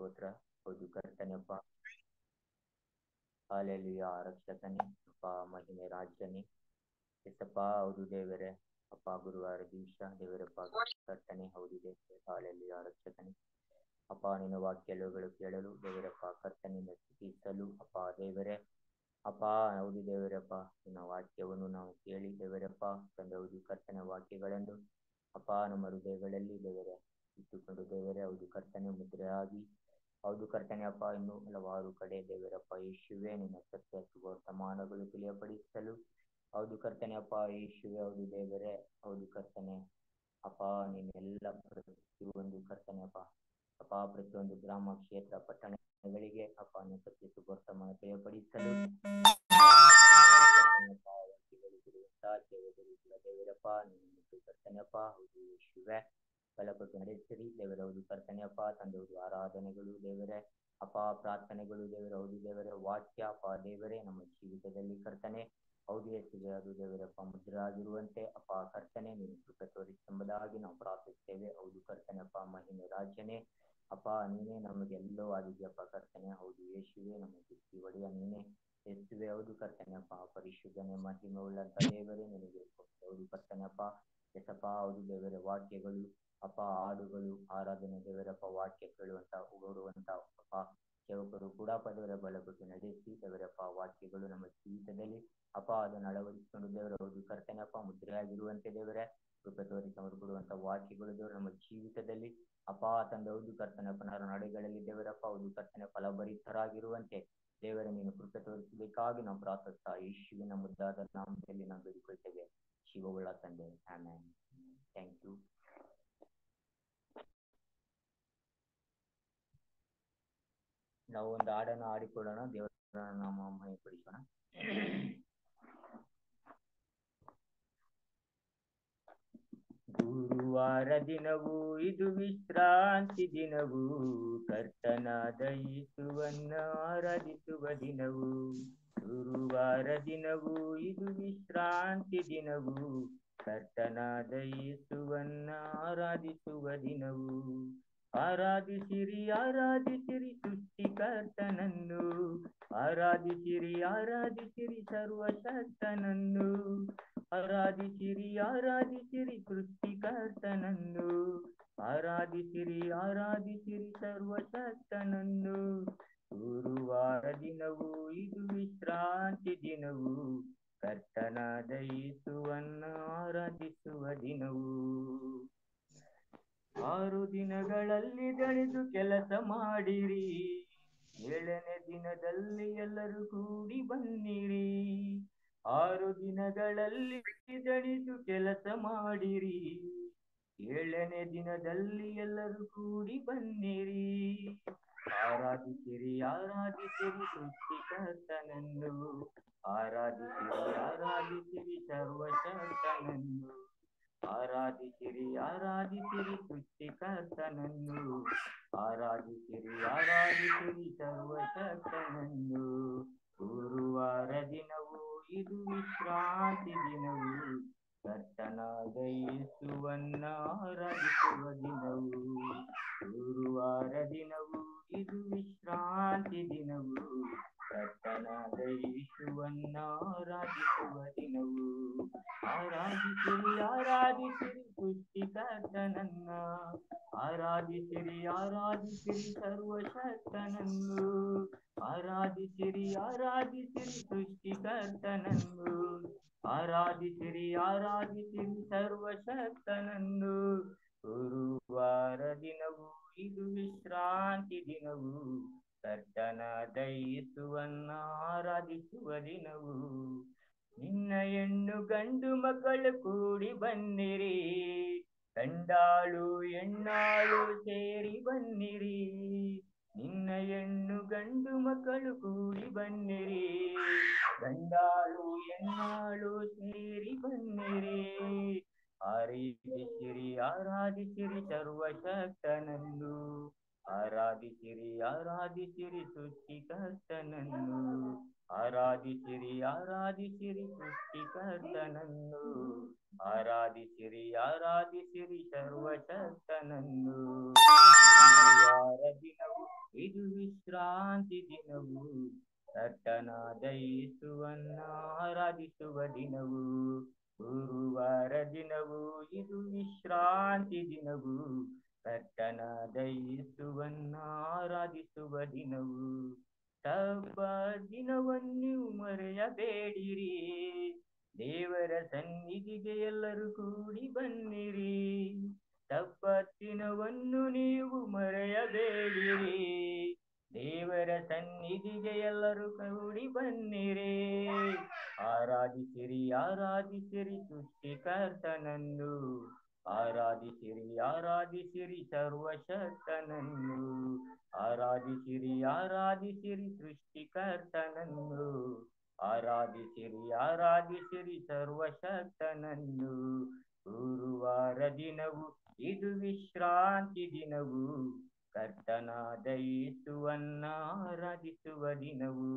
ಸ್ತೋತ್ರ. ಹೌದು ಕರ್ತನೆಪ್ಪ, ಹಾಲೆಲೂಯಾ. ರಕ್ಷಕನೇ ಅಪ್ಪ, ಮಹಿಮೆ ರಾಜ್ಯನೇ ಎಸಪ್ಪ. ಹೌದು ದೇವರೇ ಅಪ್ಪ, ಗುರುವಾರ ದಿವಸ ದೇವರಪ್ಪ ಕರ್ತನೆ. ಹೌದು ದೇವರೇ, ಹಾಲೆಲೂಯಾ. ರಕ್ಷಕನೇ ಅಪ್ಪ, ನಿನ್ನ ವಾಕ್ಯಗಳು ಕೇಳಲು ದೇವರಪ್ಪ ಕರ್ತನಿಂದ ಸ್ತುತಿಸಲು ಅಪ್ಪ ದೇವರೇ ಅಪ್ಪ. ಹೌದು ದೇವರಪ್ಪ, ನಿನ್ನ ವಾಕ್ಯವನ್ನು ನಾವು ಕೇಳಿ ದೇವರಪ್ಪ ತಂದೆ ಹೌದು ಕರ್ತನ ವಾಕ್ಯಗಳನ್ನು ಅಪ್ಪ ನಮ್ಮ ಹೃದಯಗಳಲ್ಲಿ ದೇವರೇ ಇಟ್ಟುಕೊಂಡು ದೇವರೇ ಹೌದು ಕರ್ತನೆ ಮುದ್ರೆಯಾಗಿ ಹೌದು ಕರ್ತನೆ ಅಪ್ಪ ಇನ್ನು ಹಲವಾರು ಕಡೆ ದೇವರಪ್ಪ ಯೇಸುವೆ ನಿನ್ನ ಸತ್ಯ ವರ್ತಮಾನಗಳು ತಿಳಿಯಪಡಿಸಲು ಹೌದು ಕರ್ತನೆ ಅಪ್ಪ ಯೇಸುವೆ ಹೌದು ದೇವರೇ ಹೌದು ಕರ್ತನೆ ಅಪ್ಪ ನೀನೆಲ್ಲ ಪ್ರತಿಯೊಂದು ಕರ್ತನೆ ಅಪ್ಪ ಪ್ರತಿಯೊಂದು ಗ್ರಾಮ ಕ್ಷೇತ್ರ ಪಟ್ಟಣಗಳಿಗೆ ಅಪ್ಪ ನಿನ್ನ ಸತ್ಯ ವರ್ತಮಾನ ತಿಳಿಯಪಡಿಸಲು ದೇವರಪ್ಪ ನಿನ್ನ ಕರ್ತನೆಯಪ್ಪ ಹೌದು ಯೇಸುವೆ ಬಲಪಟ್ಟು ನಡೆಸಿರಿ ದೇವರ ಹೌದು ಕರ್ತನೆಯಪ್ಪ ತಂದೆ ಹೌದು ಆರಾಧನೆಗಳು ದೇವರೇ ಅಪ್ಪ ಪ್ರಾರ್ಥನೆಗಳು ದೇವರ ಹೌದು ದೇವರೇ ವಾಕ್ಯ ಅಪ್ಪ ದೇವರೇ ನಮ್ಮ ಜೀವಿತದಲ್ಲಿ ಕರ್ತನೆ ಹೌದು ಯೇಸುವೆ ಅದು ದೇವರಪ್ಪ ಮುದ್ರೆ ಆಗಿರುವಂತೆ ಅಪ್ಪ ಕರ್ತನೆ ನೀನು ಕೃಪೆ ತೋರಿಸೆಂಬುದಾಗಿ ನಾವು ಪ್ರಾರ್ಥಿಸ್ತೇವೆ. ಹೌದು ಕರ್ತನೆಯಪ್ಪ ಮಹಿಮೆ ರಾಜ್ಯನೇ ಅಪ್ಪ ನೀನೇ ನಮಗೆಲ್ಲೋ ಆಗಿದೆಯಪ್ಪ ಕರ್ತನೆ ಹೌದು ಯೇಸುವೆ ನಮ್ಮ ಬುದ್ಧಿ ಒಡೆಯ ನೀನೇ ಯೇಸುವೆ ಹೌದು ಕರ್ತನೆಯಪ್ಪ ಪರಿಶುದ್ಧನೇ ಮಹಿಮೆ ಉಳ್ಳಂತ ದೇವರೇ ನಿನಗೆ ಹೌದು ಕರ್ತನೆಯಪ್ಪ ಎಸಪ್ಪ ಹೌದು ದೇವರ ವಾಕ್ಯಗಳು ಅಪ್ಪ ಹಾಡುಗಳು ಆರಾಧನೆ ದೇವರಪ್ಪ ವಾಕ್ಯ ಕೇಳುವಂತ ಓಡುವಂತ ಅಪ್ಪ ಸೇವಕರು ಕೂಡ ದೇವರ ಬಲಪಟ್ಟು ನಡೆಸಿ ದೇವರಪ್ಪ ವಾಕ್ಯಗಳು ನಮ್ಮ ಜೀವಿತದಲ್ಲಿ ಅಪ್ಪ ಅದನ್ನು ಅಳವಡಿಸಿಕೊಂಡು ದೇವರ ಹೌದು ಕರ್ತನೆಯಪ್ಪ ಮುದ್ರೆಯಾಗಿರುವಂತೆ ದೇವರೇ ಕೃಪೆ ತೋರಿಸಿ ಕೊಡುವಂತ ವಾಕ್ಯಗಳು ದೇವರು ನಮ್ಮ ಜೀವಿತದಲ್ಲಿ ಅಪ್ಪ ತಂದೆ ಹೌದು ಕರ್ತನೆಪ್ಪನವರ ನಡೆಗಳಲ್ಲಿ ದೇವರಪ್ಪ ಹೌದು ಕರ್ತನೆ ಫಲಭರಿತರಾಗಿರುವಂತೆ ದೇವರ ನೀನು ಕೃಪೆ ತೋರಿಸಬೇಕಾಗಿ ನಾವು ಪ್ರಾರ್ಥಿಸ್ತಾ ಯೇಸುವಿನ ಮುದ್ದಾದ ನಾಮದಲ್ಲಿ ನಾವು ಬೇಡಿಕೊಳ್ತೇವೆ ಶಿವವುಳ್ಳ ತಂದೆ. ಆಮೆನ್. Thank you. ನಾವು ಒಂದು ಹಾಡನ್ನು ಹಾಡಿಕೊಳ್ಳೋಣ, ದೇವರ ನಾಮ ಮಹಿಮೆಪಡಿಸೋಣ. ಗುರುವಾರ ದಿನವೂ ಇದು ವಿಶ್ರಾಂತಿ ದಿನವೂ ಕರ್ತನಾದ ಯೇಸುವನ್ನ ಆರಾಧಿಸುವ ದಿನವೂ. ಗುರುವಾರ ದಿನವೂ ಇದು ವಿಶ್ರಾಂತಿ ದಿನವೂ ಕರ್ತನಾದ ಯೇಸುವನ್ನ ಆರಾಧಿಸುವ ದಿನವೂ. ಆರಾಧಿಸಿರಿ ಆರಾಧಿಸಿರಿ ಸೃಷ್ಟಿಕರ್ತನನ್ನು, ಆರಾಧಿಸಿರಿ ಆರಾಧಿಸಿರಿ ಸರ್ವಶಕ್ತನನ್ನು, ಆರಾಧಿಸಿರಿ ಆರಾಧಿಸಿರಿ ಸೃಷ್ಟಿಕರ್ತನನ್ನು, ಆರಾಧಿಸಿರಿ ಆರಾಧಿಸಿರಿ ಸರ್ವಶಕ್ತನನ್ನು. ಗುರುವಾರ ದಿನವೂ ಇದು ವಿಶ್ರಾಂತಿ ದಿನವೂ ಕರ್ತನಾದ ಯೇಸುವನ್ನ ಆರಾಧಿಸುವ ದಿನವೂ. 6 ದಿನಗಳಲ್ಲಿ ದಣಿದು ಕೆಲಸ ಮಾಡಿರಿ, 7ನೇ ದಿನದಲ್ಲಿ ಎಲ್ಲರೂ ಕೂಡಿ ಬನ್ನಿರಿ. 6 ದಿನಗಳಲ್ಲಿ ದಣಿದು ಕೆಲಸ ಮಾಡಿರಿ, 7ನೇ ದಿನದಲ್ಲಿ ಎಲ್ಲರೂ ಕೂಡಿ ಬನ್ನಿರಿ. ಆರಾಧಿಸಿರಿ ಆರಾಧಿಸಿರಿ ಸೃಷ್ಟಿಕರ್ತನನ್ನು, ಆರಾಧಿಸಿರಿ ಆರಾಧಿಸಿರಿ ಸರ್ವಶಕ್ತನನ್ನು, ಆರಾಧಿಸಿರಿ ಆರಾಧಿಸಿರಿ ಸೃಷ್ಟಿಕರ್ತನನ್ನು, ಆರಾಧಿಸಿರಿ ಆರಾಧಿಸಿರಿ ಸರ್ವಶಕ್ತನನ್ನು. ಗುರುವಾರ ದಿನವೂ ಇದು ವಿಶ್ರಾಂತಿ ದಿನವೂ ಕರ್ತನಾದ ಯೇಸುವನ್ನ ಆರಾಧಿಸುವ ದಿನವೂ. ಗುರುವಾರ ದಿನವೂ ಇದು ವಿಶ್ರಾಂತಿ ದಿನವೂ ಕರ್ತನಾದ ಯೇಸುವನ್ನ ಆರಾಧಿಸುವ ದಿನವೂ. ಆರಾಧಿಸಿರಿ ಆರಾಧಿಸಿರಿ ಸೃಷ್ಟಿಕರ್ತನನ್ನ, ಆರಾಧಿಸಿರಿ ಆರಾಧಿಸಿರಿ ಸರ್ವಶಕ್ತನನ್ನು, ಆರಾಧಿಸಿರಿ ಆರಾಧಿಸಿರಿ ಸೃಷ್ಟಿಕರ್ತನನ್ನು, ಆರಾಧಿಸಿರಿ ಆರಾಧಿಸಿರಿ ಸರ್ವಶಕ್ತನನ್ನು. ಗುರುವಾರ ದಿನವೂ ಇದು ವಿಶ್ರಾಂತಿ ದಿನವೂ ಕರ್ತನಾದ ಯೇಸುವನ್ನ ಆರಾಧಿಸುವ ದಿನವೂ. ನಿನ್ನ ಹೆಣ್ಣು ಗಂಡು ಮಕ್ಕಳು ಕೂಡಿ ಬನ್ನಿರಿ, ಗಂಡಾಳು ಹೆಣ್ಣಾಳು ಸೇರಿ ಬನ್ನಿರಿ. ನಿನ್ನ ಹೆಣ್ಣು ಗಂಡು ಮಕ್ಕಳು ಕೂಡಿ ಬನ್ನಿರಿ, ಗಂಡಾಳು ಹೆಣ್ಣಾಳು ಸೇರಿ ಬನ್ನಿರಿ. ಆರಾಧಿಸಿರಿ ಆರಾಧಿಸಿರಿ ಸರ್ವಶಕ್ತನನ್ನು, ಆರಾಧಿಸಿರಿ ಆರಾಧಿಸಿರಿ ಸೃಷ್ಟಿಕರ್ತನನ್ನು, ಆರಾಧಿಸಿರಿ ಆರಾಧಿಸಿರಿ ಸೃಷ್ಟಿಕರ್ತನನ್ನು, ಆರಾಧಿಸಿರಿ ಆರಾಧಿಸಿರಿ ಸರ್ವಶಕ್ತನನ್ನು. ಗುರುವಾರ ದಿನವೂ ಇದು ವಿಶ್ರಾಂತಿ ದಿನವು, ಕರ್ತನಾದ ಯೇಸುವನ್ನ ಆರಾಧಿಸುವ ದಿನವು. ಗುರುವಾರ ದಿನವು, ಇದು ವಿಶ್ರಾಂತಿ ದಿನವು, ಕರ್ತನಾದ ಯೇಸುವನ್ನ ಆರಾಧಿಸುವ ದಿನವು. ಸಬ್ಬ ದಿನವನ್ನು ಮರೆಯಬೇಡಿರಿ, ದೇವರ ಸನ್ನಿಧಿಗೆ ಎಲ್ಲರೂ ಕೂಡಿ ಬನ್ನಿರಿ. ಸಬ್ಬತ್ತಿನವನ್ನು ನೀವು ಮರೆಯಬೇಡಿರಿ, ದೇವರ ಸನ್ನಿಧಿಗೆ ಎಲ್ಲರೂ ಕೂಡಿ ಬನ್ನಿರಿ. ಆರಾಧಿಸಿರಿ ಆರಾಧಿಸಿರಿ ಸೃಷ್ಟಿಕರ್ತನನ್ನು, ಆರಾಧಿಸಿರಿ ಆರಾಧಿಸಿರಿ ಸರ್ವಶಕ್ತನನ್ನು. ಆರಾಧಿಸಿರಿ ಆರಾಧಿಸಿರಿ ಸೃಷ್ಟಿಕರ್ತನನ್ನು, ಆರಾಧಿಸಿರಿ ಆರಾಧಿಸಿರಿ ಸರ್ವಶಕ್ತನನ್ನು. ಗುರುವಾರ ದಿನವು, ಇದು ವಿಶ್ರಾಂತಿ ದಿನವು, ಕರ್ತನಾದ ಯೇಸುವನ್ನ ಆರಾಧಿಸುವ ದಿನವು.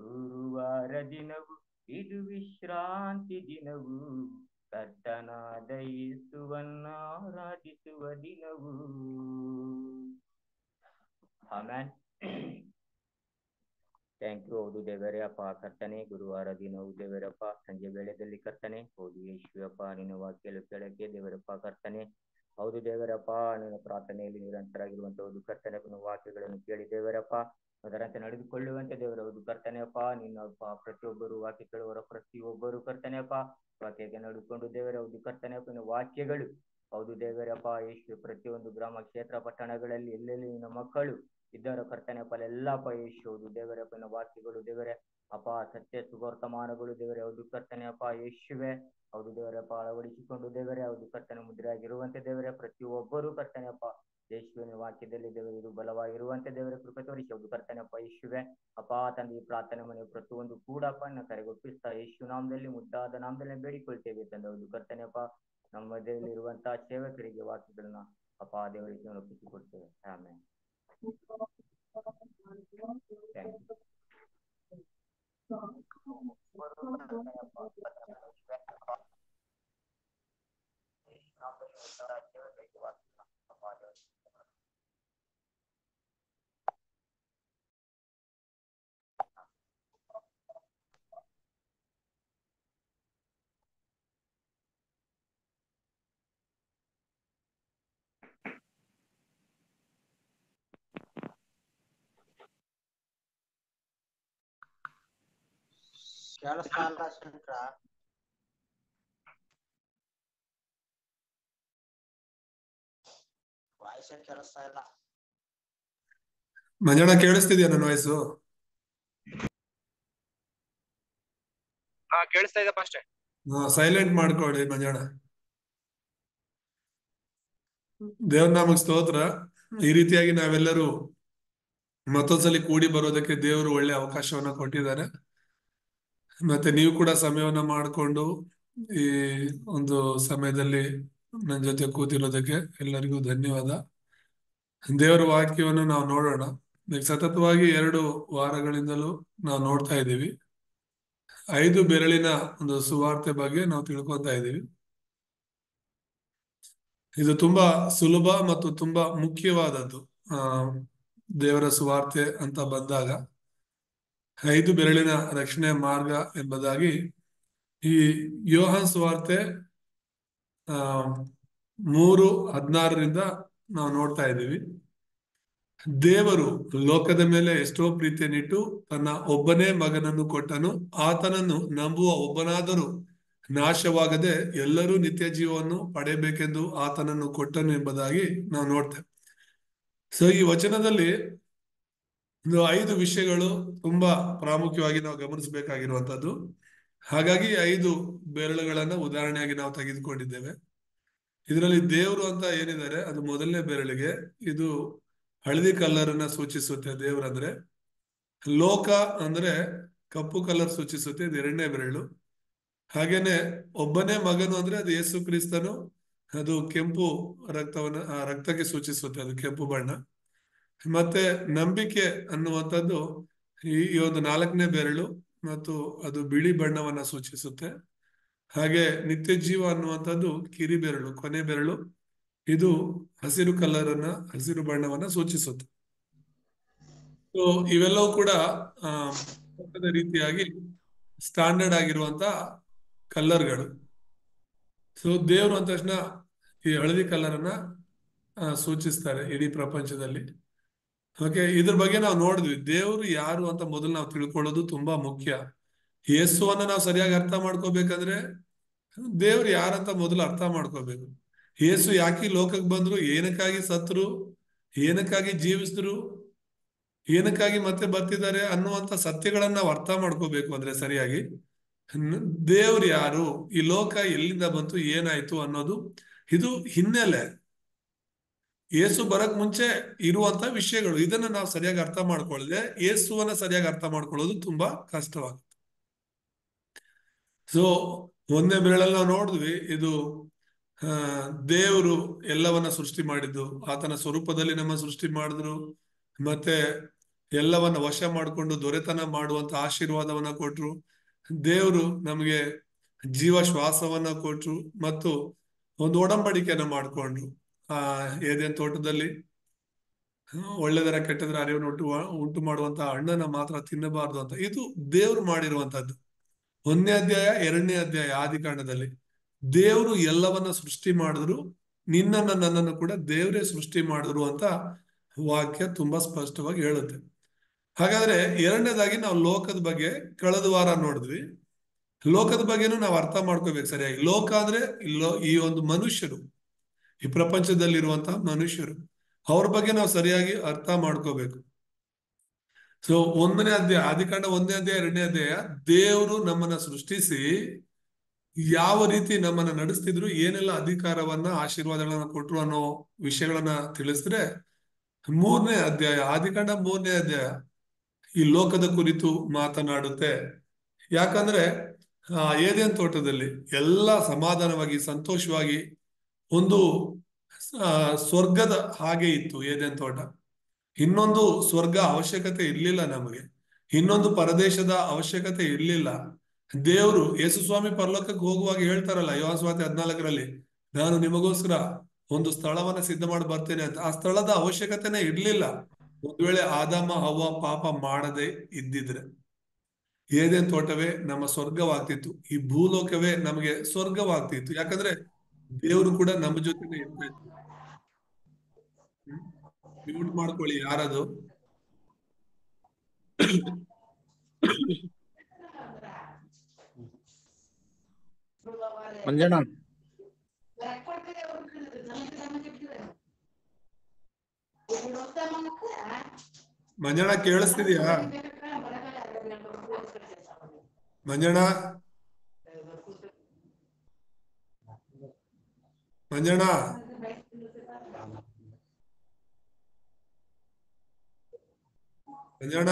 ಗುರುವಾರ ದಿನವು, ಇದು ವಿಶ್ರಾಂತಿ ದಿನವು, ಕರ್ತನಾದ ಯೇಸುವನ್ನ ಆರಾಧಿಸುವ ದಿನವು. ಆಮೆನ್. Thank you. ಹೌದು ದೇವರೇ ಅಪ್ಪ, ಕರ್ತನೆ ಗುರುವಾರ ದಿನವು ದೇವರಪ್ಪ ಸಂಜೆ ವೇಳೆಯಲ್ಲಿ ಕರ್ತನೆ. ಹೌದು ಯೇಸುವಪ್ಪ, ನಿನ್ನ ವಾಕ್ಯ ಕೇಳಕ್ಕೆ ದೇವರಪ್ಪ ಕರ್ತನೆ. ಹೌದು ದೇವರಪ್ಪ, ನಿನ್ನ ಪ್ರಾರ್ಥನೆಯಲ್ಲಿ ನಿರಂತರಾಗಿರುವಂತ ಹೌದು ಕರ್ತನೆ, ವಾಕ್ಯಗಳನ್ನು ಕೇಳಿ ದೇವರಪ್ಪ ಅದರಂತೆ ನಡೆದುಕೊಳ್ಳುವಂತೆ ದೇವರ ಹೌದು ಕರ್ತನೆಯಪ್ಪ. ನಿನ್ನಪ್ಪ ಪ್ರತಿಯೊಬ್ಬರು ವಾಕ್ಯ ಕೇಳುವರ ಪ್ರತಿಯೊಬ್ಬರು ಕರ್ತನೆಯಪ್ಪ ವಾಕ್ಯಕ್ಕೆ ನಡೆದುಕೊಂಡು ದೇವರ ಹೌದು ಕರ್ತನೆಯಪ್ಪ ನಿನ್ನ ವಾಕ್ಯಗಳು ಹೌದು ದೇವರಪ್ಪ ಯೇಸು ಪ್ರತಿಯೊಂದು ಗ್ರಾಮ ಕ್ಷೇತ್ರ ಪಟ್ಟಣಗಳಲ್ಲಿ ಎಲ್ಲೆಲ್ಲಿ ನಿನ್ನ ಮಕ್ಕಳು ಇದ್ದಾರೋ ಕರ್ತನೆಯಪ್ಪ ಅಲ್ಲೆಲ್ಲಪ್ಪ ಯೇಸು ಹೌದು ದೇವರಪ್ಪ ನಿನ್ನ ವಾಕ್ಯಗಳು ದೇವರೇ ಅಪ್ಪ ಸತ್ಯ ಸುವರ್ತಮಾನಗಳು ದೇವರೇ ಹೌದು ಕರ್ತನೆಯಪ್ಪ ಯೇಸುವೆ ಹೌದು ದೇವರಪ್ಪ ಅಳವಡಿಸಿಕೊಂಡು ದೇವರೇ ಹೌದು ಕರ್ತನ ಮುದ್ರೆ ಆಗಿರುವಂತೆ ದೇವರೇ ಪ್ರತಿಯೊಬ್ಬರು ಕರ್ತನೆಯಪ್ಪ ಯೇಸುವಿನ ವಾಕ್ಯದಲ್ಲಿ ದೇವರು ಇದು ಬಲವಾಗಿರುವಂತೆ ದೇವರ ಕೃಪೆ ತೋರಿಸಿ ಹೌದು ಕರ್ತನೆಯಪ್ಪ ಯೇಸುವೆ ಅಪ್ಪ ತಂದೆ ಈ ಪ್ರಾರ್ಥನೆ ಮನೆ ಪ್ರತಿಯೊಂದು ಕೂಡಪ್ಪ ಕರೆಗೊಪ್ಪಿಸ್ತಾ ಯೇಸು ನಾಮದಲ್ಲಿ ಮುದ್ದಾದ ನಾಮದಲ್ಲಿ ಬೇಡಿಕೊಳ್ತೇವೆ ತಂದೆ ಹೌದು ಕರ್ತನೆಯಪ್ಪ ನಮ್ಮ ಮಧ್ಯದಲ್ಲಿ ಇರುವಂತಹ ಸೇವಕರಿಗೆ ವಾಕ್ಯಗಳನ್ನ ಅಪ್ಪ ದೇವರಿಗೆ ಒಪ್ಪಿಸಿಕೊಡ್ತೇವೆ. ಆಮೆನ್. ಕೇಳಿಸ್ತಾ ಇಲ್ಲ ಶಂಕರ, ವಾಯ್ಸ್ ಕೇಳಿಸ್ತಾ ಇಲ್ಲ. ಮಂಜಣ್ಣ ಕೇಳಿಸ್ತಿದ್ಯಾ ನನ್ನ ವಾಯ್ಸು? ಹಾ ಕೇಳಿಸ್ತಾ ಇದೆ ಅಷ್ಟೇ. ಸೈಲೆಂಟ್ ಮಾಡ್ಕೊಳ್ಳಿ ಮಂಜಣ್ಣ. ದೇವ್ರ ನಾಮಕ್ಕೆ ಸ್ತೋತ್ರ. ಈ ರೀತಿಯಾಗಿ ನಾವೆಲ್ಲರೂ ಮತ್ತೊಂದ್ಸಲಿ ಕೂಡಿ ಬರೋದಕ್ಕೆ ದೇವರು ಒಳ್ಳೆ ಅವಕಾಶವನ್ನ ಕೊಟ್ಟಿದ್ದಾರೆ. ಮತ್ತೆ ನೀವು ಕೂಡ ಸಮಯವನ್ನ ಮಾಡಿಕೊಂಡು ಈ ಒಂದು ಸಮಯದಲ್ಲಿ ನನ್ನ ಜೊತೆ ಕೂತಿರೋದಕ್ಕೆ ಎಲ್ಲರಿಗೂ ಧನ್ಯವಾದ. ದೇವರ ವಾಕ್ಯವನ್ನು ನಾವು ನೋಡೋಣ. ಸತತವಾಗಿ 2 ವಾರಗಳಿಂದಲೂ ನಾವು ನೋಡ್ತಾ ಇದ್ದೀವಿ. 5 ಬೆರಳಿನ ಒಂದು ಸುವಾರ್ತೆ ಬಗ್ಗೆ ನಾವು ತಿಳ್ಕೊತಾ ಇದ್ದೀವಿ. ಇದು ತುಂಬಾ ಸುಲಭ ಮತ್ತು ತುಂಬಾ ಮುಖ್ಯವಾದದ್ದು. ದೇವರ ಸುವಾರ್ತೆ ಅಂತ ಬಂದಾಗ 5 ಬೆರಳಿನ ರಕ್ಷಣೆ ಮಾರ್ಗ ಎಂಬುದಾಗಿ ಈ ಯೋಹಾನ್ ಸುವಾರ್ತೆ 3:16 ನಾವು ನೋಡ್ತಾ ಇದ್ದೀವಿ. ದೇವರು ಲೋಕದ ಮೇಲೆ ಎಷ್ಟೋ ಪ್ರೀತಿಯನ್ನಿಟ್ಟು ತನ್ನ ಒಬ್ಬನೇ ಮಗನನ್ನು ಕೊಟ್ಟನು, ಆತನನ್ನು ನಂಬುವ ಒಬ್ಬನಾದರೂ ನಾಶವಾಗದೆ ಎಲ್ಲರೂ ನಿತ್ಯ ಜೀವವನ್ನು ಪಡೆಯಬೇಕೆಂದು ಆತನನ್ನು ಕೊಟ್ಟನು ಎಂಬುದಾಗಿ ನಾವು ನೋಡ್ತೇವೆ. ಸೊ ಈ ವಚನದಲ್ಲಿ ಒಂದು 5 ವಿಷಯಗಳು ತುಂಬಾ ಪ್ರಾಮುಖ್ಯವಾಗಿ ನಾವು ಗಮನಿಸಬೇಕಾಗಿರುವಂತದ್ದು. ಹಾಗಾಗಿ 5 ಬೆರಳುಗಳನ್ನ ಉದಾಹರಣೆಯಾಗಿ ನಾವು ತೆಗೆದುಕೊಂಡಿದ್ದೇವೆ. ಇದರಲ್ಲಿ ದೇವರು ಅಂತ ಏನಿದ್ದಾರೆ ಅದು ಮೊದಲನೇ ಬೆರಳಿಗೆ ಇದು ಹಳದಿ ಕಲರ್ ಅನ್ನ ಸೂಚಿಸುತ್ತೆ. ದೇವರಂದ್ರೆ ಲೋಕ ಅಂದ್ರೆ ಕಪ್ಪು ಕಲರ್ ಸೂಚಿಸುತ್ತೆ, ಇದು 2ನೇ ಬೆರಳು. ಹಾಗೇನೆ ಒಬ್ಬನೇ ಮಗನು ಅಂದ್ರೆ ಅದು ಯೇಸು ಕ್ರಿಸ್ತನು, ಅದು ಕೆಂಪು ರಕ್ತಕ್ಕೆ ಸೂಚಿಸುತ್ತೆ, ಅದು ಕೆಂಪು ಬಣ್ಣ. ಮತ್ತೆ ನಂಬಿಕೆ ಅನ್ನುವಂಥದ್ದು ಈ ಒಂದು 4ನೇ ಬೆರಳು ಮತ್ತು ಅದು ಬಿಳಿ ಬಣ್ಣವನ್ನ ಸೂಚಿಸುತ್ತೆ. ಹಾಗೆ ನಿತ್ಯ ಜೀವ ಅನ್ನುವಂಥದ್ದು ಕಿರಿ ಬೆರಳು, ಕೊನೆ ಬೆರಳು, ಇದು ಹಸಿರು ಬಣ್ಣವನ್ನ ಸೂಚಿಸುತ್ತೆ. ಸೊ ಇವೆಲ್ಲವೂ ಕೂಡ ಆ ಲೋಕದ ರೀತಿಯಾಗಿ ಸ್ಟ್ಯಾಂಡರ್ಡ್ ಆಗಿರುವಂತ ಕಲರ್ಗಳು. ಸೊ ದೇವರು ಅಂದ ತಕ್ಷಣ ಈ ಹಳದಿ ಕಲರ್ ಅನ್ನ ಸೂಚಿಸ್ತಾರೆ ಇಡೀ ಪ್ರಪಂಚದಲ್ಲಿ. ಓಕೆ, ಇದ್ರ ಬಗ್ಗೆ ನಾವು ನೋಡಿದ್ವಿ. ದೇವರು ಯಾರು ಅಂತ ಮೊದಲು ನಾವು ತಿಳ್ಕೊಳ್ಳೋದು ತುಂಬಾ ಮುಖ್ಯ. ಯೇಸುವನ್ನ ನಾವು ಸರಿಯಾಗಿ ಅರ್ಥ ಮಾಡ್ಕೋಬೇಕಂದ್ರೆ ದೇವ್ರು ಯಾರಂತ ಮೊದಲು ಅರ್ಥ ಮಾಡ್ಕೋಬೇಕು. ಯೇಸು ಯಾಕೆ ಲೋಕಕ್ಕೆ ಬಂದ್ರು, ಏನಕ್ಕಾಗಿ ಸತ್ರು, ಏನಕ್ಕಾಗಿ ಜೀವಿಸಿದ್ರು, ಏನಕ್ಕಾಗಿ ಮತ್ತೆ ಬರ್ತಿದ್ದಾರೆ ಅನ್ನುವಂತ ಸತ್ಯಗಳನ್ನ ನಾವು ಅರ್ಥ ಮಾಡ್ಕೋಬೇಕು. ಅಂದ್ರೆ ಸರಿಯಾಗಿ ದೇವ್ರು ಯಾರು, ಈ ಲೋಕ ಎಲ್ಲಿಂದ ಬಂತು, ಏನಾಯ್ತು ಅನ್ನೋದು ಇದು ಹಿನ್ನೆಲೆ. ಯೇಸು ಬರಕ್ ಮುಂಚೆ ಇರುವಂತ ವಿಷಯಗಳು, ಇದನ್ನ ನಾವು ಸರಿಯಾಗಿ ಅರ್ಥ ಮಾಡ್ಕೊಳ್ಳದೆ ಯೇಸುವನ್ನ ಸರಿಯಾಗಿ ಅರ್ಥ ಮಾಡ್ಕೊಳ್ಳೋದು ತುಂಬಾ ಕಷ್ಟವಾಗುತ್ತೆ. ಸೊ ಒಂದೇ ಬೆರಳಲ್ಲಿ ನಾವು ನೋಡಿದ್ವಿ, ಇದು ದೇವರು ಎಲ್ಲವನ್ನ ಸೃಷ್ಟಿ ಮಾಡಿದ್ದು, ಆತನ ಸ್ವರೂಪದಲ್ಲಿ ನಮ್ಮ ಸೃಷ್ಟಿ ಮಾಡಿದ್ರು, ಮತ್ತೆ ಎಲ್ಲವನ್ನ ವಶ ಮಾಡಿಕೊಂಡು ದೊರೆತನ ಮಾಡುವಂತ ಆಶೀರ್ವಾದವನ್ನ ಕೊಟ್ರು. ದೇವರು ನಮಗೆ ಜೀವ ಶ್ವಾಸವನ್ನ ಕೊಟ್ರು ಮತ್ತು ಒಂದು ಒಡಂಬಡಿಕೆಯನ್ನ ಮಾಡಿಕೊಂಡ್ರು. ಏದೇನ್ ತೋಟದಲ್ಲಿ ಒಳ್ಳೆದರ ಕೆಟ್ಟದರ ಅರಿವನ್ನು ಉಂಟು ಮಾಡುವಂತಹ ಹಣ್ಣನ್ನ ಮಾತ್ರ ತಿನ್ನಬಾರ್ದು ಅಂತ, ಇದು ದೇವ್ರು ಮಾಡಿರುವಂತದ್ದು. 1ನೇ ಅಧ್ಯಾಯ 2ನೇ ಅಧ್ಯಾಯ ಆದಿಕಾಂಡದಲ್ಲಿ ದೇವರು ಎಲ್ಲವನ್ನ ಸೃಷ್ಟಿ ಮಾಡಿದ್ರು, ನಿನ್ನನ್ನ ನನ್ನನ್ನು ಕೂಡ ದೇವರೇ ಸೃಷ್ಟಿ ಮಾಡಿದ್ರು ಅಂತ ವಾಕ್ಯ ತುಂಬಾ ಸ್ಪಷ್ಟವಾಗಿ ಹೇಳುತ್ತೆ. ಹಾಗಾದ್ರೆ 2ನೇದಾಗಿ ನಾವು ಲೋಕದ ಬಗ್ಗೆ ಕಳೆದ ವಾರ ನೋಡಿದ್ವಿ. ಲೋಕದ ಬಗ್ಗೆನೂ ನಾವು ಅರ್ಥ ಮಾಡ್ಕೋಬೇಕು ಸರಿಯಾಗಿ. ಲೋಕ ಅಂದ್ರೆ ಈ ಒಂದು ಮನುಷ್ಯರು, ಈ ಪ್ರಪಂಚದಲ್ಲಿರುವಂತಹ ಮನುಷ್ಯರು, ಅವ್ರ ಬಗ್ಗೆ ನಾವು ಸರಿಯಾಗಿ ಅರ್ಥ ಮಾಡ್ಕೋಬೇಕು. ಸೊ 1ನೇ ಅಧ್ಯಾಯ ಆದಿಕಾಂಡ 1ನೇ ಅಧ್ಯಾಯ 2ನೇ ಅಧ್ಯಾಯ ದೇವರು ನಮ್ಮನ್ನ ಸೃಷ್ಟಿಸಿ ಯಾವ ರೀತಿ ನಮ್ಮನ್ನ ನಡೆಸ್ತಿದ್ರು, ಏನೆಲ್ಲ ಅಧಿಕಾರವನ್ನ ಆಶೀರ್ವಾದಗಳನ್ನ ಕೊಟ್ರು ಅನ್ನೋ ವಿಷಯಗಳನ್ನ ತಿಳಿಸಿದ್ರೆ, 3ನೇ ಅಧ್ಯಾಯ ಆದಿಕಾಂಡ 3ನೇ ಅಧ್ಯಾಯ ಈ ಲೋಕದ ಕುರಿತು ಮಾತನಾಡುತ್ತೆ. ಯಾಕಂದ್ರೆ ಏದೇನ್ ತೋಟದಲ್ಲಿ ಎಲ್ಲ ಸಮಾಧಾನವಾಗಿ ಸಂತೋಷವಾಗಿ ಒಂದು ಸ್ವರ್ಗದ ಹಾಗೆ ಇತ್ತು ಏದೇನ್ ತೋಟ. ಇನ್ನೊಂದು ಸ್ವರ್ಗ ಅವಶ್ಯಕತೆ ಇರ್ಲಿಲ್ಲ ನಮಗೆ, ಇನ್ನೊಂದು ಪರದೇಶದ ಅವಶ್ಯಕತೆ ಇರ್ಲಿಲ್ಲ. ದೇವರು ಯೇಸು ಸ್ವಾಮಿ ಪರಲೋಕಕ್ಕೆ ಹೋಗುವಾಗ ಹೇಳ್ತಾರಲ್ಲ ಯೋಹಾನ ಸುವಾರ್ತೆ 14ರಲ್ಲಿ, ನಾನು ನಿಮಗೋಸ್ಕರ ಒಂದು ಸ್ಥಳವನ್ನ ಸಿದ್ಧ ಮಾಡಿ ಬರ್ತೇನೆ ಅಂತ. ಆ ಸ್ಥಳದ ಅವಶ್ಯಕತೆನೇ ಇರ್ಲಿಲ್ಲ ಒಂದ್ ವೇಳೆ ಆದಾಮ ಹವ್ವ ಪಾಪ ಮಾಡದೆ ಇದ್ದಿದ್ರೆ. ಏದೇನ್ ತೋಟವೇ ನಮ್ಮ ಸ್ವರ್ಗವಾಗ್ತಿತ್ತು, ಈ ಭೂಲೋಕವೇ ನಮಗೆ ಸ್ವರ್ಗವಾಗ್ತಿತ್ತು. ಯಾಕಂದ್ರೆ ದೇವರು ಕೂಡ ನಮ್ಮ ಜೊತೆನೆ ಇರ್ತಾ ಇತ್ತು. ಮ್ಯೂಟ್ ಮಾಡ್ಕೊಳ್ಳಿ ಯಾರದು. ಮಂಜಣ್ಣ ಮಂಜಣ್ಣ ಕೇಳಿಸ್ತಿದ್ಯಾ? ಮಂಜಣ್ಣ ಮಂಜಣ್ಣ ಮಂಜಣ್ಣ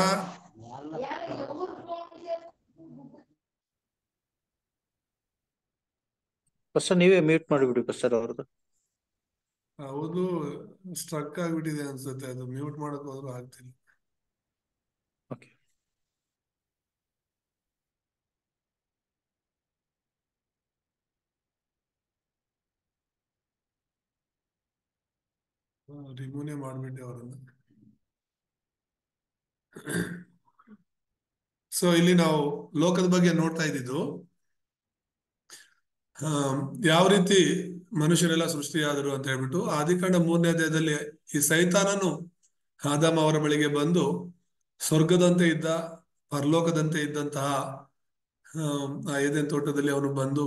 ಫಸ್ಟ್ ನೀವೇ ಮ್ಯೂಟ್ ಮಾಡಿಬಿಡಿ ಸರ್ ಅವ್ರದ್ದು. ಹೌದು, ಸ್ಟ್ರಕ್ ಆಗ್ಬಿಟ್ಟಿದೆ ಅನ್ಸುತ್ತೆ, ಅದು ಮ್ಯೂಟ್ ಮಾಡಕ್ ಹೋದ್ರು ಆಗ್ತಿಲ್ಲ. ಓಕೆ, ರಿಮೂವ್ನೇ ಮಾಡ್ಬಿಟ್ಟೆ ಅವರನ್ನ. ಸೊ ಇಲ್ಲಿ ನಾವು ಲೋಕದ ಬಗ್ಗೆ ನೋಡ್ತಾ ಇದ್ದಿದ್ದು, ಯಾವ ರೀತಿ ಮನುಷ್ಯರೆಲ್ಲ ಸೃಷ್ಟಿಯಾದರು ಅಂತ ಹೇಳ್ಬಿಟ್ಟು. ಆದಿಕಾಂಡ 3ನೇ ಅಧ್ಯಾಯದಲ್ಲಿ ಈ ಸೈತಾನನು ಆದಾಮ ಅವರ ಬಳಿಗೆ ಬಂದು ಸ್ವರ್ಗದಂತೆ ಇದ್ದ, ಪರಲೋಕದಂತೆ ಇದ್ದಂತಹ ಏದೇನ್ ತೋಟದಲ್ಲಿ ಅವನು ಬಂದು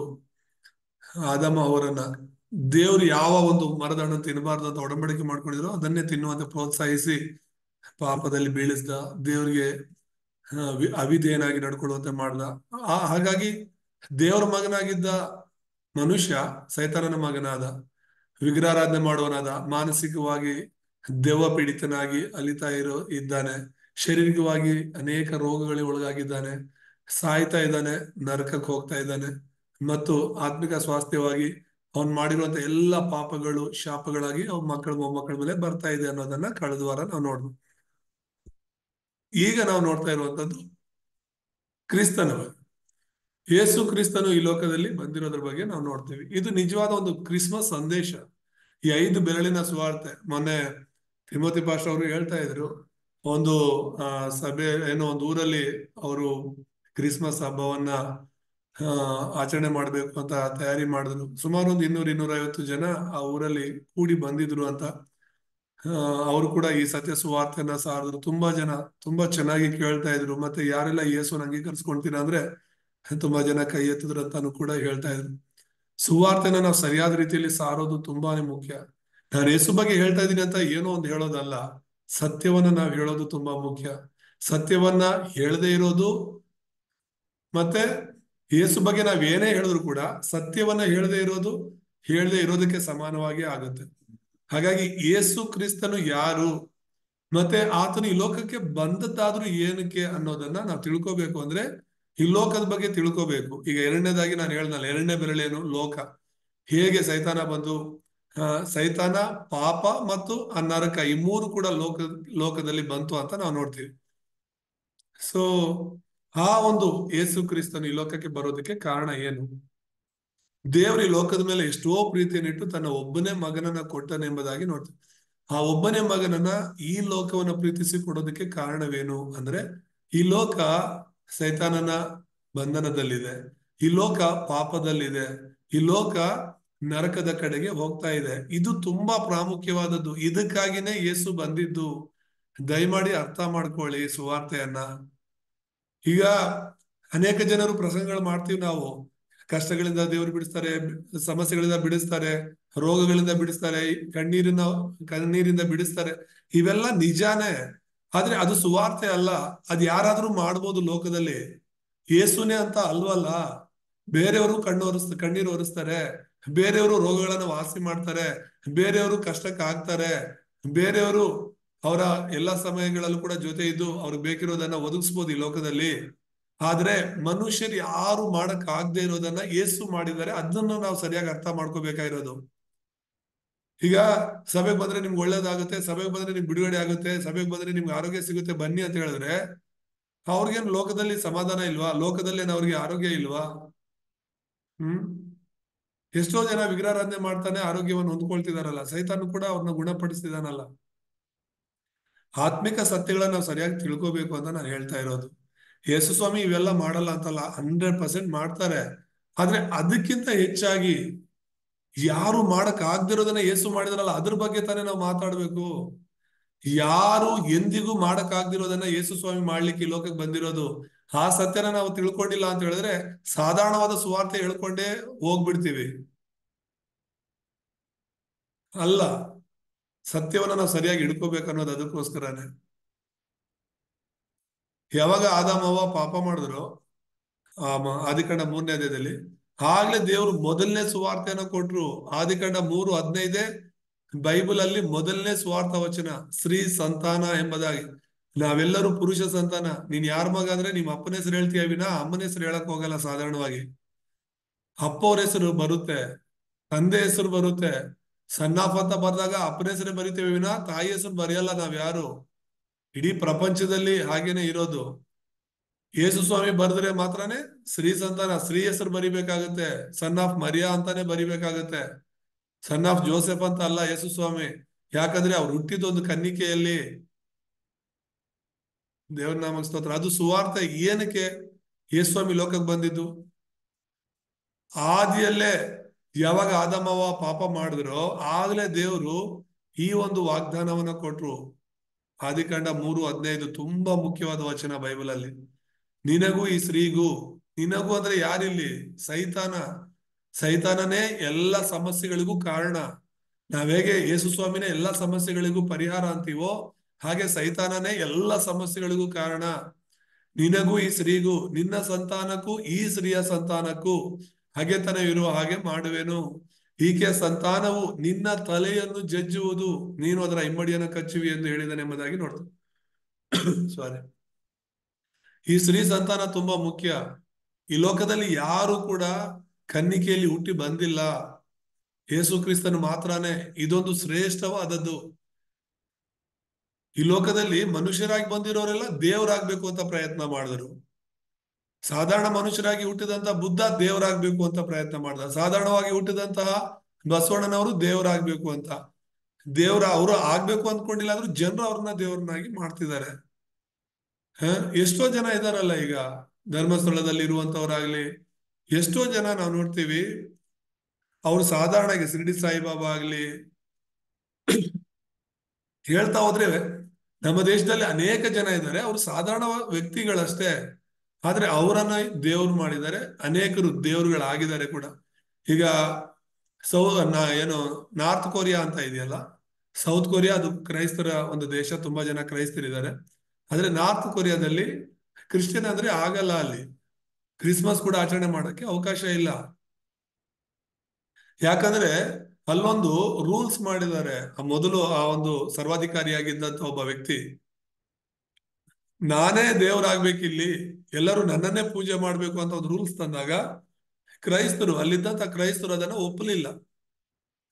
ಆದಾಮ ಅವರನ್ನ ದೇವ್ರು ಯಾವ ಒಂದು ಮರದ ಹಣ್ಣನ್ನು ತಿನ್ನಬಾರ್ದು ಅಂತ ಒಡಂಬಡಿಕೆ ಮಾಡ್ಕೊಂಡಿದ್ರು ಅದನ್ನೇ ತಿನ್ನುವಂತೆ ಪ್ರೋತ್ಸಾಹಿಸಿ ಪಾಪದಲ್ಲಿ ಬೀಳಿಸ್ದ, ದೇವ್ರಿಗೆ ಅವಿಧೇಯನಾಗಿ ನಡ್ಕೊಳ್ಳುವಂತೆ ಮಾಡ್ದ. ಹಾಗಾಗಿ ದೇವರ ಮಗನಾಗಿದ್ದ ಮನುಷ್ಯ ಸೈತಾನನ ಮಗನಾದ, ವಿಗ್ರಹಾರಾಧನೆ ಮಾಡುವನಾದ, ಮಾನಸಿಕವಾಗಿ ದೆವ್ವ ಪೀಡಿತನಾಗಿ ಅಲಿತಾ ಇದ್ದಾನೆ, ಶಾರೀರಿಕವಾಗಿ ಅನೇಕ ರೋಗಗಳಿಗೆ ಒಳಗಾಗಿದ್ದಾನೆ, ಸಾಯ್ತಾ ಇದ್ದಾನೆ, ನರಕಕ್ಕೆ ಹೋಗ್ತಾ ಇದ್ದಾನೆ, ಮತ್ತು ಆತ್ಮಿಕ ಸ್ವಾಸ್ಥ್ಯವಾಗಿ ಅವನ್ ಮಾಡಿರುವಂತ ಎಲ್ಲ ಪಾಪಗಳು ಶಾಪಗಳಾಗಿ ಅವನ ಮಕ್ಕಳ ಮೊಮ್ಮಕ್ಕಳ ಮೇಲೆ ಬರ್ತಾ ಇದೆ ಅನ್ನೋದನ್ನ ಕಳೆದ ವಾರ ನಾವು ನೋಡ್ಬೋದು. ಈಗ ನಾವು ನೋಡ್ತಾ ಇರುವಂತದ್ದು ಕ್ರಿಸ್ತನ ಬಗ್ಗೆ. ಯೇಸು ಕ್ರಿಸ್ತನು ಈ ಲೋಕದಲ್ಲಿ ಬಂದಿರೋದ್ರ ಬಗ್ಗೆ ನಾವು ನೋಡ್ತೀವಿ. ಇದು ನಿಜವಾದ ಒಂದು ಕ್ರಿಸ್ಮಸ್ ಸಂದೇಶ. ಈ 5 ಬೆರಳಿನ ಸುವಾರ್ತೆ, ಮೊನ್ನೆ ತಿಮೋತಿ ಪಾಸ್ಟರ್ ಅವರು ಹೇಳ್ತಾ ಇದ್ರು, ಒಂದು ಸಭೆ ಏನೋ ಒಂದು ಊರಲ್ಲಿ ಅವರು ಕ್ರಿಸ್ಮಸ್ ಹಬ್ಬವನ್ನ ಆಚರಣೆ ಮಾಡ್ಬೇಕು ಅಂತ ತಯಾರಿ ಮಾಡಿದ್ರು. ಸುಮಾರು ಒಂದು 200-250 ಜನ ಆ ಊರಲ್ಲಿ ಕೂಡಿ ಬಂದಿದ್ರು ಅಂತ. ಅವರು ಕೂಡ ಈ ಸತ್ಯ ಸುವಾರ್ತೆಯನ್ನ ಸಾರಿದ್ರು. ತುಂಬಾ ಜನ ತುಂಬಾ ಚೆನ್ನಾಗಿ ಕೇಳ್ತಾ ಇದ್ರು. ಮತ್ತೆ ಯಾರೆಲ್ಲ ಯೇಸುನ ಅಂಗೀಕರಿಸ್ಕೊಂತೀರಾ ಅಂದ್ರೆ ತುಂಬಾ ಜನ ಕೈ ಎತ್ತಿದ್ರು ಅಂತಾನು ಕೂಡ ಹೇಳ್ತಾ ಇದ್ರು. ಸುವಾರ್ತೆನ ನಾವು ಸರಿಯಾದ ರೀತಿಯಲ್ಲಿ ಸಾರೋದು ತುಂಬಾನೇ ಮುಖ್ಯ. ನಾನು ಯೇಸು ಬಗ್ಗೆ ಹೇಳ್ತಾ ಇದ್ದೀನಿ ಅಂತ ಏನೋ ಒಂದು ಹೇಳೋದಲ್ಲ, ಸತ್ಯವನ್ನ ನಾವು ಹೇಳೋದು ತುಂಬಾ ಮುಖ್ಯ. ಸತ್ಯವನ್ನ ಹೇಳದೇ ಇರೋದು ಮತ್ತೆ ಯೇಸು ಬಗ್ಗೆ ನಾವ್ ಏನೇ ಹೇಳಿದ್ರು ಕೂಡ ಸತ್ಯವನ್ನ ಹೇಳದೇ ಇರೋದಕ್ಕೆ ಸಮಾನವಾಗಿ ಆಗುತ್ತೆ. ಹಾಗಾಗಿ ಯೇಸು ಕ್ರಿಸ್ತನು ಯಾರು ಮತ್ತೆ ಆತನು ಈ ಲೋಕಕ್ಕೆ ಬಂದದ್ದಾದ್ರೂ ಏನಕ್ಕೆ ಅನ್ನೋದನ್ನ ನಾವು ತಿಳ್ಕೋಬೇಕು. ಅಂದ್ರೆ ಈ ಲೋಕದ ಬಗ್ಗೆ ತಿಳ್ಕೋಬೇಕು. ಈಗ ಎರಡನೇದಾಗಿ ನಾನು ಹೇಳ್ದಲ್ಲ, ಎರಡನೇ ಬೆರಳೇನು? ಲೋಕ. ಹೇಗೆ ಸೈತಾನ ಬಂದು ಸೈತಾನ, ಪಾಪ ಮತ್ತು ನರಕ ಈ ಮೂರು ಕೂಡ ಲೋಕದಲ್ಲಿ ಬಂತು ಅಂತ ನಾವು ನೋಡ್ತೀವಿ. ಸೊ ಆ ಒಂದು ಯೇಸು ಕ್ರಿಸ್ತನು ಈ ಲೋಕಕ್ಕೆ ಬರೋದಕ್ಕೆ ಕಾರಣ ಏನು? ದೇವರು ಈ ಲೋಕದ ಮೇಲೆ ಎಷ್ಟೋ ಪ್ರೀತಿಯನ್ನಿಟ್ಟು ತನ್ನ ಒಬ್ಬನೇ ಮಗನನ್ನ ಕೊಟ್ಟನೆಂಬುದಾಗಿ ನೋಡ್ತೀವಿ. ಆ ಒಬ್ಬನೇ ಮಗನನ್ನ ಈ ಲೋಕವನ್ನ ಪ್ರೀತಿಸಿ ಕೊಡೋದಕ್ಕೆ ಕಾರಣವೇನು ಅಂದ್ರೆ, ಈ ಲೋಕ ಸೈತಾನನ ಬಂಧನದಲ್ಲಿದೆ, ಈ ಲೋಕ ಪಾಪದಲ್ಲಿದೆ, ಈ ಲೋಕ ನರಕದ ಕಡೆಗೆ ಹೋಗ್ತಾ ಇದೆ. ಇದು ತುಂಬಾ ಪ್ರಾಮುಖ್ಯವಾದದ್ದು. ಇದಕ್ಕಾಗಿನೇ ಯೇಸು ಬಂದಿದ್ದು. ದಯಮಾಡಿ ಅರ್ಥ ಮಾಡ್ಕೊಳ್ಳಿ ಸುವಾರ್ತೆಯನ್ನ. ಈಗ ಅನೇಕ ಜನರು ಪ್ರಸಂಗಗಳು ಮಾಡ್ತೀವಿ ನಾವು, ಕಷ್ಟಗಳಿಂದ ದೇವರು ಬಿಡಿಸ್ತಾರೆ, ಸಮಸ್ಯೆಗಳಿಂದ ಬಿಡಿಸ್ತಾರೆ, ರೋಗಗಳಿಂದ ಬಿಡಿಸ್ತಾರೆ, ಕಣ್ಣೀರಿಂದ ಬಿಡಿಸ್ತಾರೆ. ಇವೆಲ್ಲ ನಿಜಾನೇ, ಆದ್ರೆ ಅದು ಸುವಾರ್ತೆ ಅಲ್ಲ. ಅದ್ ಯಾರಾದ್ರೂ ಮಾಡ್ಬೋದು ಲೋಕದಲ್ಲಿ, ಯೇಸುನೇ ಅಂತ ಅಲ್ವಲ್ಲ. ಬೇರೆಯವರು ಕಣ್ಣೀರು ಒರೆಸ್ತಾರೆ, ಬೇರೆಯವರು ರೋಗಗಳನ್ನ ವಾಸಿ ಮಾಡ್ತಾರೆ, ಬೇರೆಯವರು ಕಷ್ಟಕ್ಕೆ ಆಗ್ತಾರೆ, ಬೇರೆಯವರು ಅವರ ಎಲ್ಲಾ ಸಮಯಗಳಲ್ಲೂ ಕೂಡ ಜೊತೆ ಇದ್ದು ಅವ್ರಿಗೆ ಬೇಕಿರೋದನ್ನ ಒದಗಿಸ್ಬೋದು ಈ ಲೋಕದಲ್ಲಿ. ಆದ್ರೆ ಮನುಷ್ಯರು ಯಾರು ಮಾಡಕ್ ಆಗದೆ ಇರೋದನ್ನ ಯೇಸು ಮಾಡಿದ್ದಾರೆ. ಅದನ್ನ ನಾವು ಸರಿಯಾಗಿ ಅರ್ಥ ಮಾಡ್ಕೋಬೇಕಾಗಿರೋದು. ಈಗ ಸಭೆಗೆ ಬಂದ್ರೆ ನಿಮ್ಗೆ ಒಳ್ಳೇದಾಗುತ್ತೆ, ಸಭೆಗೆ ಬಂದ್ರೆ ನಿಮ್ಗೆ ಬಿಡುಗಡೆ ಆಗುತ್ತೆ, ಸಭೆಗೆ ಬಂದ್ರೆ ನಿಮ್ಗೆ ಆರೋಗ್ಯ ಸಿಗುತ್ತೆ ಬನ್ನಿ ಅಂತ ಹೇಳಿದ್ರೆ ಅವ್ರಿಗೇನು ಲೋಕದಲ್ಲಿ ಸಮಾಧಾನ ಇಲ್ವಾ? ಲೋಕದಲ್ಲಿ ಅವ್ರಿಗೆ ಆರೋಗ್ಯ ಇಲ್ವಾ? ಎಷ್ಟೋ ಜನ ವಿಗ್ರಹಾರಾಧನೆ ಮಾಡ್ತಾನೆ ಆರೋಗ್ಯವನ್ನು ಹೊಂದ್ಕೊಳ್ತಿದಾರಲ್ಲ. ಸೈತಾನು ಕೂಡ ಅವ್ರನ್ನ ಗುಣಪಡಿಸ್ತಿದಾನಲ್ಲ. ಆತ್ಮಿಕ ಸತ್ಯಗಳನ್ನ ನಾವು ಸರಿಯಾಗಿ ತಿಳ್ಕೋಬೇಕು ಅಂತ ನಾನು ಹೇಳ್ತಾ ಇರೋದು. ಯೇಸು ಸ್ವಾಮಿ ಇವೆಲ್ಲ ಮಾಡಲ್ಲ ಅಂತಲ್ಲ, 100% ಮಾಡ್ತಾರೆ. ಆದ್ರೆ ಅದಕ್ಕಿಂತ ಹೆಚ್ಚಾಗಿ ಯಾರು ಮಾಡಕ್ ಆಗದಿರೋದನ್ನ ಯೇಸು ಮಾಡಿದ್ರಲ್ಲ, ಅದ್ರ ಬಗ್ಗೆ ತಾನೇ ನಾವು ಮಾತಾಡ್ಬೇಕು. ಯಾರು ಎಂದಿಗೂ ಮಾಡಕ್ ಆಗದಿರೋದನ್ನ ಯೇಸು ಸ್ವಾಮಿ ಮಾಡ್ಲಿಕ್ಕೆ ಈ ಲೋಕಕ್ಕೆ ಬಂದಿರೋದು. ಆ ಸತ್ಯನ ನಾವು ತಿಳ್ಕೊಂಡಿಲ್ಲ ಅಂತ ಹೇಳಿದ್ರೆ ಸಾಧಾರಣವಾದ ಸುವಾರ್ತೆ ಹೇಳ್ಕೊಂಡೇ ಹೋಗ್ಬಿಡ್ತೀವಿ. ಅಲ್ಲ, ಸತ್ಯವನ್ನ ನಾವು ಸರಿಯಾಗಿ ಹಿಡ್ಕೋಬೇಕು ಅನ್ನೋದು ಅದಕ್ಕೋಸ್ಕರನೇ. ಯಾವಾಗ ಆದಾಮವ್ವ ಪಾಪ ಮಾಡಿದ್ರು ಆದಿಕಾಂಡ 3ನೇ ಅಧ್ಯಾಯದಲ್ಲಿ, ಆಗ್ಲೇ ದೇವ್ರು ಮೊದಲನೇ ಸುವಾರ್ತೆಯನ್ನ ಕೊಟ್ರು. ಆದಿಕಾಂಡ 3:15 ಬೈಬಲ್ ಅಲ್ಲಿ ಮೊದಲನೇ ಸುವಾರ್ಥ ವಚನ ಶ್ರೀ ಸಂತಾನ ಎಂಬುದಾಗಿ. ನಾವೆಲ್ಲರೂ ಪುರುಷ ಸಂತಾನ. ನೀನ್ ಯಾರ ಮಗ ಅಂದ್ರೆ ನಿಮ್ಮ ಅಪ್ಪನ ಹೆಸರು ಹೇಳ್ತೀಯ ವಿನಾ ಅಮ್ಮನ ಹೆಸರು ಹೇಳಕ್ ಹೋಗಲ್ಲ. ಸಾಧಾರಣವಾಗಿ ಅಪ್ಪ ಅವ್ರ ಹೆಸರು ಬರುತ್ತೆ, ತಂದೆ ಹೆಸರು ಬರುತ್ತೆ. ಸನ್ನಾಫ್ ಅಂತ ಬರ್ದಾಗ ಅಪ್ಪನ ಹೆಸರೇ ಬರಿತೇವೆ ವಿನಾ ತಾಯಿ ಹೆಸರು ಬರೆಯಲ್ಲ ನಾವ್ಯಾರು. ಇಡೀ ಪ್ರಪಂಚದಲ್ಲಿ ಹಾಗೇನೆ ಇರೋದು. ಯೇಸು ಸ್ವಾಮಿ ಬರೆದ್ರೆ ಮಾತ್ರನೇ ಶ್ರೀ ಸಂತಾನ, ಶ್ರೀ ಹೆಸರು ಬರಿಬೇಕಾಗತ್ತೆ. ಸನ್ ಆಫ್ ಮರಿಯಾ ಅಂತಾನೆ ಬರಿಬೇಕಾಗತ್ತೆ, ಸನ್ ಆಫ್ ಜೋಸೆಫ್ ಅಂತ ಅಲ್ಲ ಯೇಸು ಸ್ವಾಮಿ. ಯಾಕಂದ್ರೆ ಅವ್ರು ಹುಟ್ಟಿದೊಂದು ಕನ್ನಿಕೆಯಲ್ಲಿ. ದೇವ್ರ ನಾಮ ಸ್ತೋತ್ರ. ಅದು ಸುವಾರ್ತೆ. ಏನಕ್ಕೆ ಯೇಸು ಸ್ವಾಮಿ ಲೋಕಕ್ಕೆ ಬಂದಿದ್ದು? ಆದಿಯಲ್ಲೇ ಯಾವಾಗ ಆದಾಮವ್ವ ಪಾಪ ಮಾಡಿದ್ರೋ ಆಗ್ಲೇ ದೇವ್ರು ಈ ಒಂದು ವಾಗ್ದಾನವನ್ನ ಕೊಟ್ರು. ಆದಿಕಾಂಡ 3:15 ತುಂಬಾ ಮುಖ್ಯವಾದ ವಚನ ಬೈಬಲ್ ಅಲ್ಲಿ. ನಿನಗೂ ಈ ಸ್ತ್ರೀಗೂ, ನಿನಗೂ ಅಂದ್ರೆ ಯಾರಿಲ್ಲಿ? ಸೈತಾನನೇ ಎಲ್ಲ ಸಮಸ್ಯೆಗಳಿಗೂ ಕಾರಣ. ನಾವ್ ಹೇಗೆ ಯೇಸು ಸ್ವಾಮಿನೇ ಎಲ್ಲಾ ಸಮಸ್ಯೆಗಳಿಗೂ ಪರಿಹಾರ ಅಂತೀವೋ ಹಾಗೆ ಸೈತಾನನೇ ಎಲ್ಲ ಸಮಸ್ಯೆಗಳಿಗೂ ಕಾರಣ. ನಿನಗೂ ಈ ಸ್ತ್ರೀಗೂ, ನಿನ್ನ ಸಂತಾನಕ್ಕೂ ಈ ಸ್ತ್ರೀಯ ಸಂತಾನಕ್ಕೂ ಹಗೆತನ ಇರುವ ಹಾಗೆ ಮಾಡುವೆನು. ಈಕೆ ಸಂತಾನವು ನಿನ್ನ ತಲೆಯನ್ನು ಜಜ್ಜುವುದು, ನೀನು ಅದರ ಇಮ್ಮಡಿಯನ್ನು ಕಚ್ಚುವಿ ಎಂದು ಹೇಳಿದನೆಂಬುದಾಗಿ ನೋಡ್ತು. ಸಾರಿ, ಈ ಸ್ತ್ರೀ ಸಂತಾನ ತುಂಬಾ ಮುಖ್ಯ. ಈ ಲೋಕದಲ್ಲಿ ಯಾರು ಕೂಡ ಕನ್ನಿಕೆಯಲ್ಲಿ ಹುಟ್ಟಿ ಬಂದಿಲ್ಲ, ಯೇಸು ಕ್ರಿಸ್ತನು ಮಾತ್ರನೇ. ಇದೊಂದು ಶ್ರೇಷ್ಠವಾದದ್ದು. ಈ ಲೋಕದಲ್ಲಿ ಮನುಷ್ಯರಾಗಿ ಬಂದಿರೋರೆಲ್ಲ ದೇವರಾಗ್ಬೇಕು ಅಂತ ಪ್ರಯತ್ನ ಮಾಡಿದ್ರು. ಸಾಧಾರಣ ಮನುಷ್ಯರಾಗಿ ಹುಟ್ಟಿದಂತಹ ಬುದ್ಧ ದೇವರಾಗ್ಬೇಕು ಅಂತ ಪ್ರಯತ್ನ ಮಾಡಿದ. ಸಾಧಾರಣವಾಗಿ ಹುಟ್ಟಿದಂತಹ ಬಸವಣ್ಣನವರು ದೇವರಾಗ್ಬೇಕು ಅಂತ. ಅವರು ಆಗ್ಬೇಕು ಅಂದ್ಕೊಂಡಿಲ್ಲ ಆದ್ರೂ ಜನರು ಅವ್ರನ್ನ ದೇವ್ರನ್ನಾಗಿ ಮಾಡ್ತಿದ್ದಾರೆ. ಎಷ್ಟೋ ಜನ ಇದಾರಲ್ಲ ಈಗ ಧರ್ಮಸ್ಥಳದಲ್ಲಿ ಇರುವಂತವ್ರಾಗ್ಲಿ, ಎಷ್ಟೋ ಜನ ನಾವು ನೋಡ್ತೀವಿ, ಅವ್ರು ಸಾಧಾರಣ ಶಿರಡಿ ಸಾಯಿಬಾಬಾ ಆಗ್ಲಿ ಹೇಳ್ತಾ ಹೋದ್ರೆ ನಮ್ಮ ದೇಶದಲ್ಲಿ ಅನೇಕ ಜನ ಇದ್ದಾರೆ, ಅವ್ರು ಸಾಧಾರಣ ವ್ಯಕ್ತಿಗಳಷ್ಟೇ, ಆದ್ರೆ ಅವರನ್ನ ದೇವ್ರು ಮಾಡಿದ್ದಾರೆ, ಅನೇಕರು ದೇವ್ರುಗಳಾಗಿದ್ದಾರೆ ಕೂಡ. ಈಗ ಏನು ನಾರ್ತ್ ಕೊರಿಯಾ ಅಂತ ಇದೆಯಲ್ಲ, ಸೌತ್ ಕೊರಿಯಾ ಅದು ಕ್ರೈಸ್ತರ ಒಂದು ದೇಶ, ತುಂಬಾ ಜನ ಕ್ರೈಸ್ತರಿದ್ದಾರೆ. ಆದ್ರೆ ನಾರ್ತ್ ಕೊರಿಯಾದಲ್ಲಿ ಕ್ರಿಶ್ಚಿಯನ್ ಅಂದ್ರೆ ಆಗಲ್ಲ, ಅಲ್ಲಿ ಕ್ರಿಸ್ಮಸ್ ಕೂಡ ಆಚರಣೆ ಮಾಡಕ್ಕೆ ಅವಕಾಶ ಇಲ್ಲ. ಯಾಕಂದ್ರೆ ಅಲ್ಲೊಂದು ರೂಲ್ಸ್ ಮಾಡಿದ್ದಾರೆ. ಮೊದಲು ಆ ಒಂದು ಸರ್ವಾಧಿಕಾರಿಯಾಗಿದ್ದಂತ ಒಬ್ಬ ವ್ಯಕ್ತಿ, ನಾನೇ ದೇವರಾಗ್ಬೇಕಿಲ್ಲಿ, ಎಲ್ಲರೂ ನನ್ನನ್ನೇ ಪೂಜೆ ಮಾಡ್ಬೇಕು ಅಂತ ಒಂದು ರೂಲ್ಸ್ ತಂದಾಗ ಅಲ್ಲಿದ್ದಂತ ಕ್ರೈಸ್ತರು ಅದನ್ನ ಒಪ್ಪಲಿಲ್ಲ.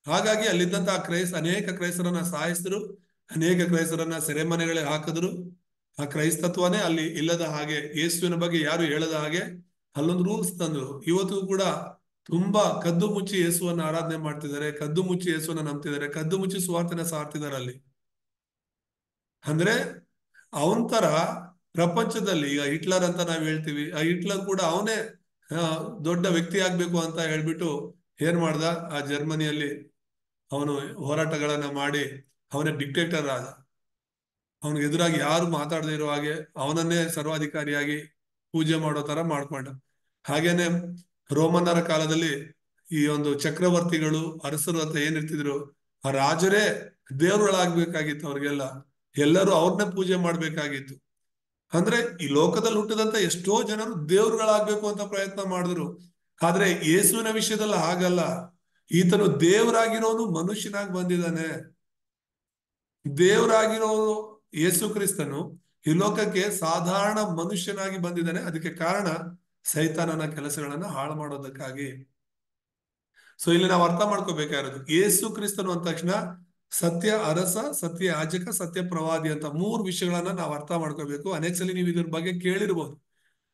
ಹಾಗಾಗಿ ಅಲ್ಲಿದ್ದಂತ ಅನೇಕ ಕ್ರೈಸ್ತರನ್ನ ಸಾಯಿಸಿದ್ರು, ಅನೇಕ ಕ್ರೈಸ್ತರನ್ನ ಸೆರೆಮನೆಗಳಿಗೆ ಹಾಕಿದ್ರು. ಆ ಕ್ರೈಸ್ತತ್ವನೇ ಅಲ್ಲಿ ಇಲ್ಲದ ಹಾಗೆ, ಯೇಸುವಿನ ಬಗ್ಗೆ ಯಾರು ಹೇಳದ ಹಾಗೆ ಅಲ್ಲೊಂದು ರೂಲ್ಸ್ ತಂದ್ರು. ಇವತ್ತು ಕೂಡ ತುಂಬಾ ಕದ್ದು ಮುಚ್ಚಿ ಯೇಸುವನ್ನ ಆರಾಧನೆ ಮಾಡ್ತಿದ್ದಾರೆ, ಕದ್ದು ಮುಚ್ಚಿ ಯೇಸುವನ್ನ ನಂಬ್ತಿದ್ದಾರೆ, ಕದ್ದು ಮುಚ್ಚಿ ಸುವಾರ್ತೆನ ಸಾರ್ತಿದ್ದಾರೆ ಅಲ್ಲಿ. ಅಂದ್ರೆ ಅವನ್ ತರ ಪ್ರಪಂಚದಲ್ಲಿ ಈಗ ಹಿಟ್ಲರ್ ಅಂತ ನಾವ್ ಹೇಳ್ತೀವಿ, ಆ ಹಿಟ್ಲರ್ ಕೂಡ ಅವನೇ ದೊಡ್ಡ ವ್ಯಕ್ತಿ ಆಗ್ಬೇಕು ಅಂತ ಹೇಳ್ಬಿಟ್ಟು ಏನ್ ಮಾಡ್ದ, ಆ ಜರ್ಮನಿಯಲ್ಲಿ ಅವನು ಹೋರಾಟಗಳನ್ನ ಮಾಡಿ ಅವನೇ ಡಿಕ್ಟೇಟರ್ ಆದ. ಅವನಿಗೆ ಎದುರಾಗಿ ಯಾರು ಮಾತಾಡದೇ ಇರೋ ಹಾಗೆ ಅವನನ್ನೇ ಸರ್ವಾಧಿಕಾರಿಯಾಗಿ ಪೂಜೆ ಮಾಡೋ ತರ ಮಾಡ್ಕೊಂಡ. ಹಾಗೇನೆ ರೋಮನ್ನರ ಕಾಲದಲ್ಲಿ ಈ ಒಂದು ಚಕ್ರವರ್ತಿಗಳು, ಅರಸರು ಅಂತ ಏನಿರ್ತಿದ್ರು, ಆ ರಾಜರೇ ದೇವರುಗಳಾಗ್ಬೇಕಾಗಿತ್ತು ಅವ್ರಿಗೆಲ್ಲ, ಎಲ್ಲರೂ ಅವ್ರನ್ನೇ ಪೂಜೆ ಮಾಡ್ಬೇಕಾಗಿತ್ತು. ಅಂದ್ರೆ ಈ ಲೋಕದಲ್ಲಿ ಹುಟ್ಟಿದಂತ ಎಷ್ಟೋ ಜನರು ದೇವರುಗಳಾಗ್ಬೇಕು ಅಂತ ಪ್ರಯತ್ನ ಮಾಡಿದ್ರು. ಆದ್ರೆ ಯೇಸುವಿನ ವಿಷಯದಲ್ಲಿ ಹಾಗಲ್ಲ, ಈತನು ದೇವರಾಗಿರೋನು ಮನುಷ್ಯನಾಗಿ ಬಂದಿದ್ದಾನೆ. ದೇವರಾಗಿರೋನು ಯೇಸು ಕ್ರಿಸ್ತನು ಈ ಲೋಕಕ್ಕೆ ಸಾಧಾರಣ ಮನುಷ್ಯನಾಗಿ ಬಂದಿದ್ದಾನೆ. ಅದಕ್ಕೆ ಕಾರಣ ಸೈತಾನನ ಕೆಲಸಗಳನ್ನ ಹಾಳು ಮಾಡೋದಕ್ಕಾಗಿ. ಸೊ ಇಲ್ಲಿ ನಾವು ಅರ್ಥ ಮಾಡ್ಕೋಬೇಕಾಗಿರೋದು, ಯೇಸು ಕ್ರಿಸ್ತನು ಅಂದ ತಕ್ಷಣ ಸತ್ಯ ಅರಸ, ಸತ್ಯ ಯಾಜಕ, ಸತ್ಯ ಪ್ರವಾದಿ ಅಂತ 3 ವಿಷಯಗಳನ್ನ ನಾವು ಅರ್ಥ ಮಾಡ್ಕೋಬೇಕು. ಅನೇಕ ಸಲ ನೀವು ಇದ್ರ ಬಗ್ಗೆ ಕೇಳಿರ್ಬೋದು,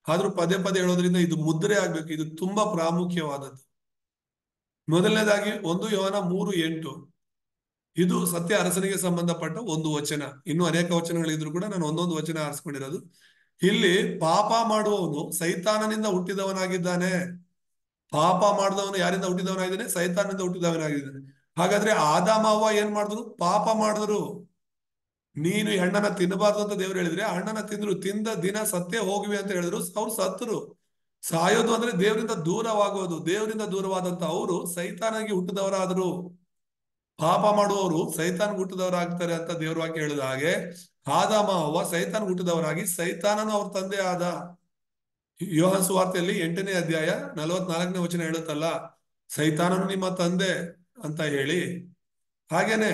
ಆದ್ರೂ ಪದೇ ಪದೇ ಹೇಳೋದ್ರಿಂದ ಇದು ಮುದ್ರೆ ಆಗ್ಬೇಕು. ಇದು ತುಂಬಾ ಪ್ರಾಮುಖ್ಯವಾದದ್ದು. ಮೊದಲನೇದಾಗಿ 1 ಯೋಹನ 3:8, ಇದು ಸತ್ಯ ಅರಸನಿಗೆ ಸಂಬಂಧಪಟ್ಟ ಒಂದು ವಚನ. ಇನ್ನು ಅನೇಕ ವಚನಗಳಿದ್ರು ಕೂಡ ನಾನು ಒಂದೊಂದು ವಚನ ಆರಿಸ್ಕೊಂಡಿರೋದು. ಇಲ್ಲಿ ಪಾಪ ಮಾಡುವವನು ಸೈತಾನನಿಂದ ಹುಟ್ಟಿದವನಾಗಿದ್ದಾನೆ. ಪಾಪ ಮಾಡಿದವನು ಯಾರಿಂದ ಹುಟ್ಟಿದವನಾಗಿದ್ದಾನೆ? ಸೈತಾನನಿಂದ ಹುಟ್ಟಿದವನಾಗಿದ್ದಾನೆ. ಹಾಗಾದ್ರೆ ಆದಾಮ ಅವ್ವ ಏನ್ ಮಾಡಿದ್ರು? ಪಾಪ ಮಾಡಿದ್ರು. ನೀನು ಈ ಹಣ್ಣನ್ನ ತಿನ್ನಬಾರ್ದು ಅಂತ ದೇವ್ರು ಹೇಳಿದ್ರೆ ಆ ಹಣ್ಣನ್ನ ತಿಂದ್ರು, ತಿಂದ ದಿನ ಸತ್ಯ ಹೋಗಿವೆ ಅಂತ ಹೇಳಿದ್ರು, ಅವ್ರು ಸತ್ತರು. ಸಾಯೋದು ಅಂದ್ರೆ ದೇವರಿಂದ ದೂರವಾಗೋದು. ದೇವರಿಂದ ದೂರವಾದಂತ ಅವರು ಸೈತಾನಿಗೆ ಹುಟ್ಟಿದವರಾದ್ರು. ಪಾಪ ಮಾಡುವವರು ಸೈತಾನ್ ಹುಟ್ಟಿದವರಾಗ್ತಾರೆ ಅಂತ ದೇವ್ರ ವಾಕ್ಯ ಹೇಳಿದ ಹಾಗೆ ಆದಾಮ ಅವ್ವ ಸೈತಾನ್ ಹುಟ್ಟಿದವರಾಗಿ ಸೈತಾನನು ಅವ್ರ ತಂದೆ ಆದ. ಯೋಹಾನ ಸುವಾರ್ತೆಯಲ್ಲಿ 8ನೇ ಅಧ್ಯಾಯ 44ನೇ ವಚನ ಹೇಳುತ್ತಲ್ಲ, ಸೈತಾನನು ನಿಮ್ಮ ತಂದೆ ಅಂತ ಹೇಳಿ. ಹಾಗೇನೆ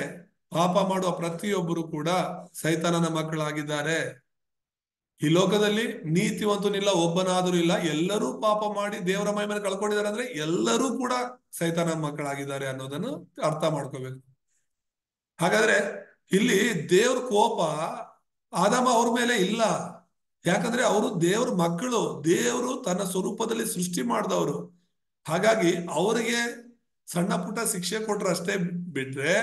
ಪಾಪ ಮಾಡುವ ಪ್ರತಿಯೊಬ್ಬರು ಕೂಡ ಸೈತಾನನ ಮಕ್ಕಳಾಗಿದ್ದಾರೆ. ಈ ಲೋಕದಲ್ಲಿ ನೀತಿವಂತನಿಲ್ಲ, ಒಬ್ಬನಾದರೂ ಇಲ್ಲ, ಎಲ್ಲರೂ ಪಾಪ ಮಾಡಿ ದೇವರ ಮಹಿಮೆಯನ್ನು ಕಳ್ಕೊಂಡಿದ್ದಾರೆ. ಅಂದ್ರೆ ಎಲ್ಲರೂ ಕೂಡ ಸೈತಾನನ ಮಕ್ಕಳಾಗಿದ್ದಾರೆ ಅನ್ನೋದನ್ನು ಅರ್ಥ ಮಾಡ್ಕೋಬೇಕು. ಹಾಗಾದ್ರೆ ಇಲ್ಲಿ ದೇವ್ರ ಕೋಪ ಆದಾಮ ಅವ್ರ ಮೇಲೆ ಇಲ್ಲ. ಯಾಕಂದ್ರೆ ಅವರು ದೇವ್ರ ಮಕ್ಕಳು, ದೇವರು ತನ್ನ ಸ್ವರೂಪದಲ್ಲಿ ಸೃಷ್ಟಿ ಮಾಡಿದವರು. ಹಾಗಾಗಿ ಅವರಿಗೆ ಸಣ್ಣ ಪುಟ್ಟ ಶಿಕ್ಷೆ ಕೊಟ್ರು ಅಷ್ಟೇ ಬಿಟ್ರೆ,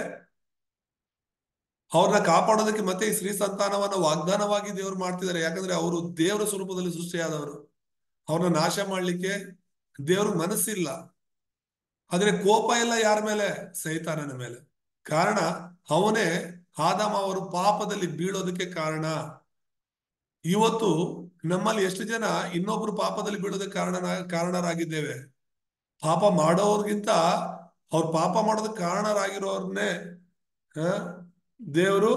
ಅವ್ರನ್ನ ಕಾಪಾಡೋದಕ್ಕೆ ಮತ್ತೆ ಈ ಸ್ತ್ರೀ ಸಂತಾನವನ್ನ ವಾಗ್ದಾನವಾಗಿ ದೇವ್ರು ಮಾಡ್ತಿದ್ದಾರೆ. ಯಾಕಂದ್ರೆ ಅವರು ದೇವರ ಸ್ವರೂಪದಲ್ಲಿ ಸೃಷ್ಟಿಯಾದವರು. ಅವ್ರನ್ನ ನಾಶ ಮಾಡ್ಲಿಕ್ಕೆ ದೇವ್ರ ಮನಸ್ಸಿಲ್ಲ. ಆದ್ರೆ ಕೋಪ ಎಲ್ಲ ಯಾರ ಮೇಲೆ? ಸೈತಾನನ ಮೇಲೆ. ಕಾರಣ ಅವನೇ ಆದಾಮ ಅವರು ಪಾಪದಲ್ಲಿ ಬೀಳೋದಕ್ಕೆ ಕಾರಣ. ಇವತ್ತು ನಮ್ಮಲ್ಲಿ ಎಷ್ಟು ಜನ ಇನ್ನೊಬ್ರು ಪಾಪದಲ್ಲಿ ಬೀಳೋದಕ್ಕೆ ಕಾರಣರಾಗಿದ್ದೇವೆ? ಪಾಪ ಮಾಡೋರ್ಗಿಂತ ಅವ್ರು ಪಾಪ ಮಾಡೋದಕ್ಕೆ ಕಾರಣರಾಗಿರೋರ್ನೇ ದೇವರು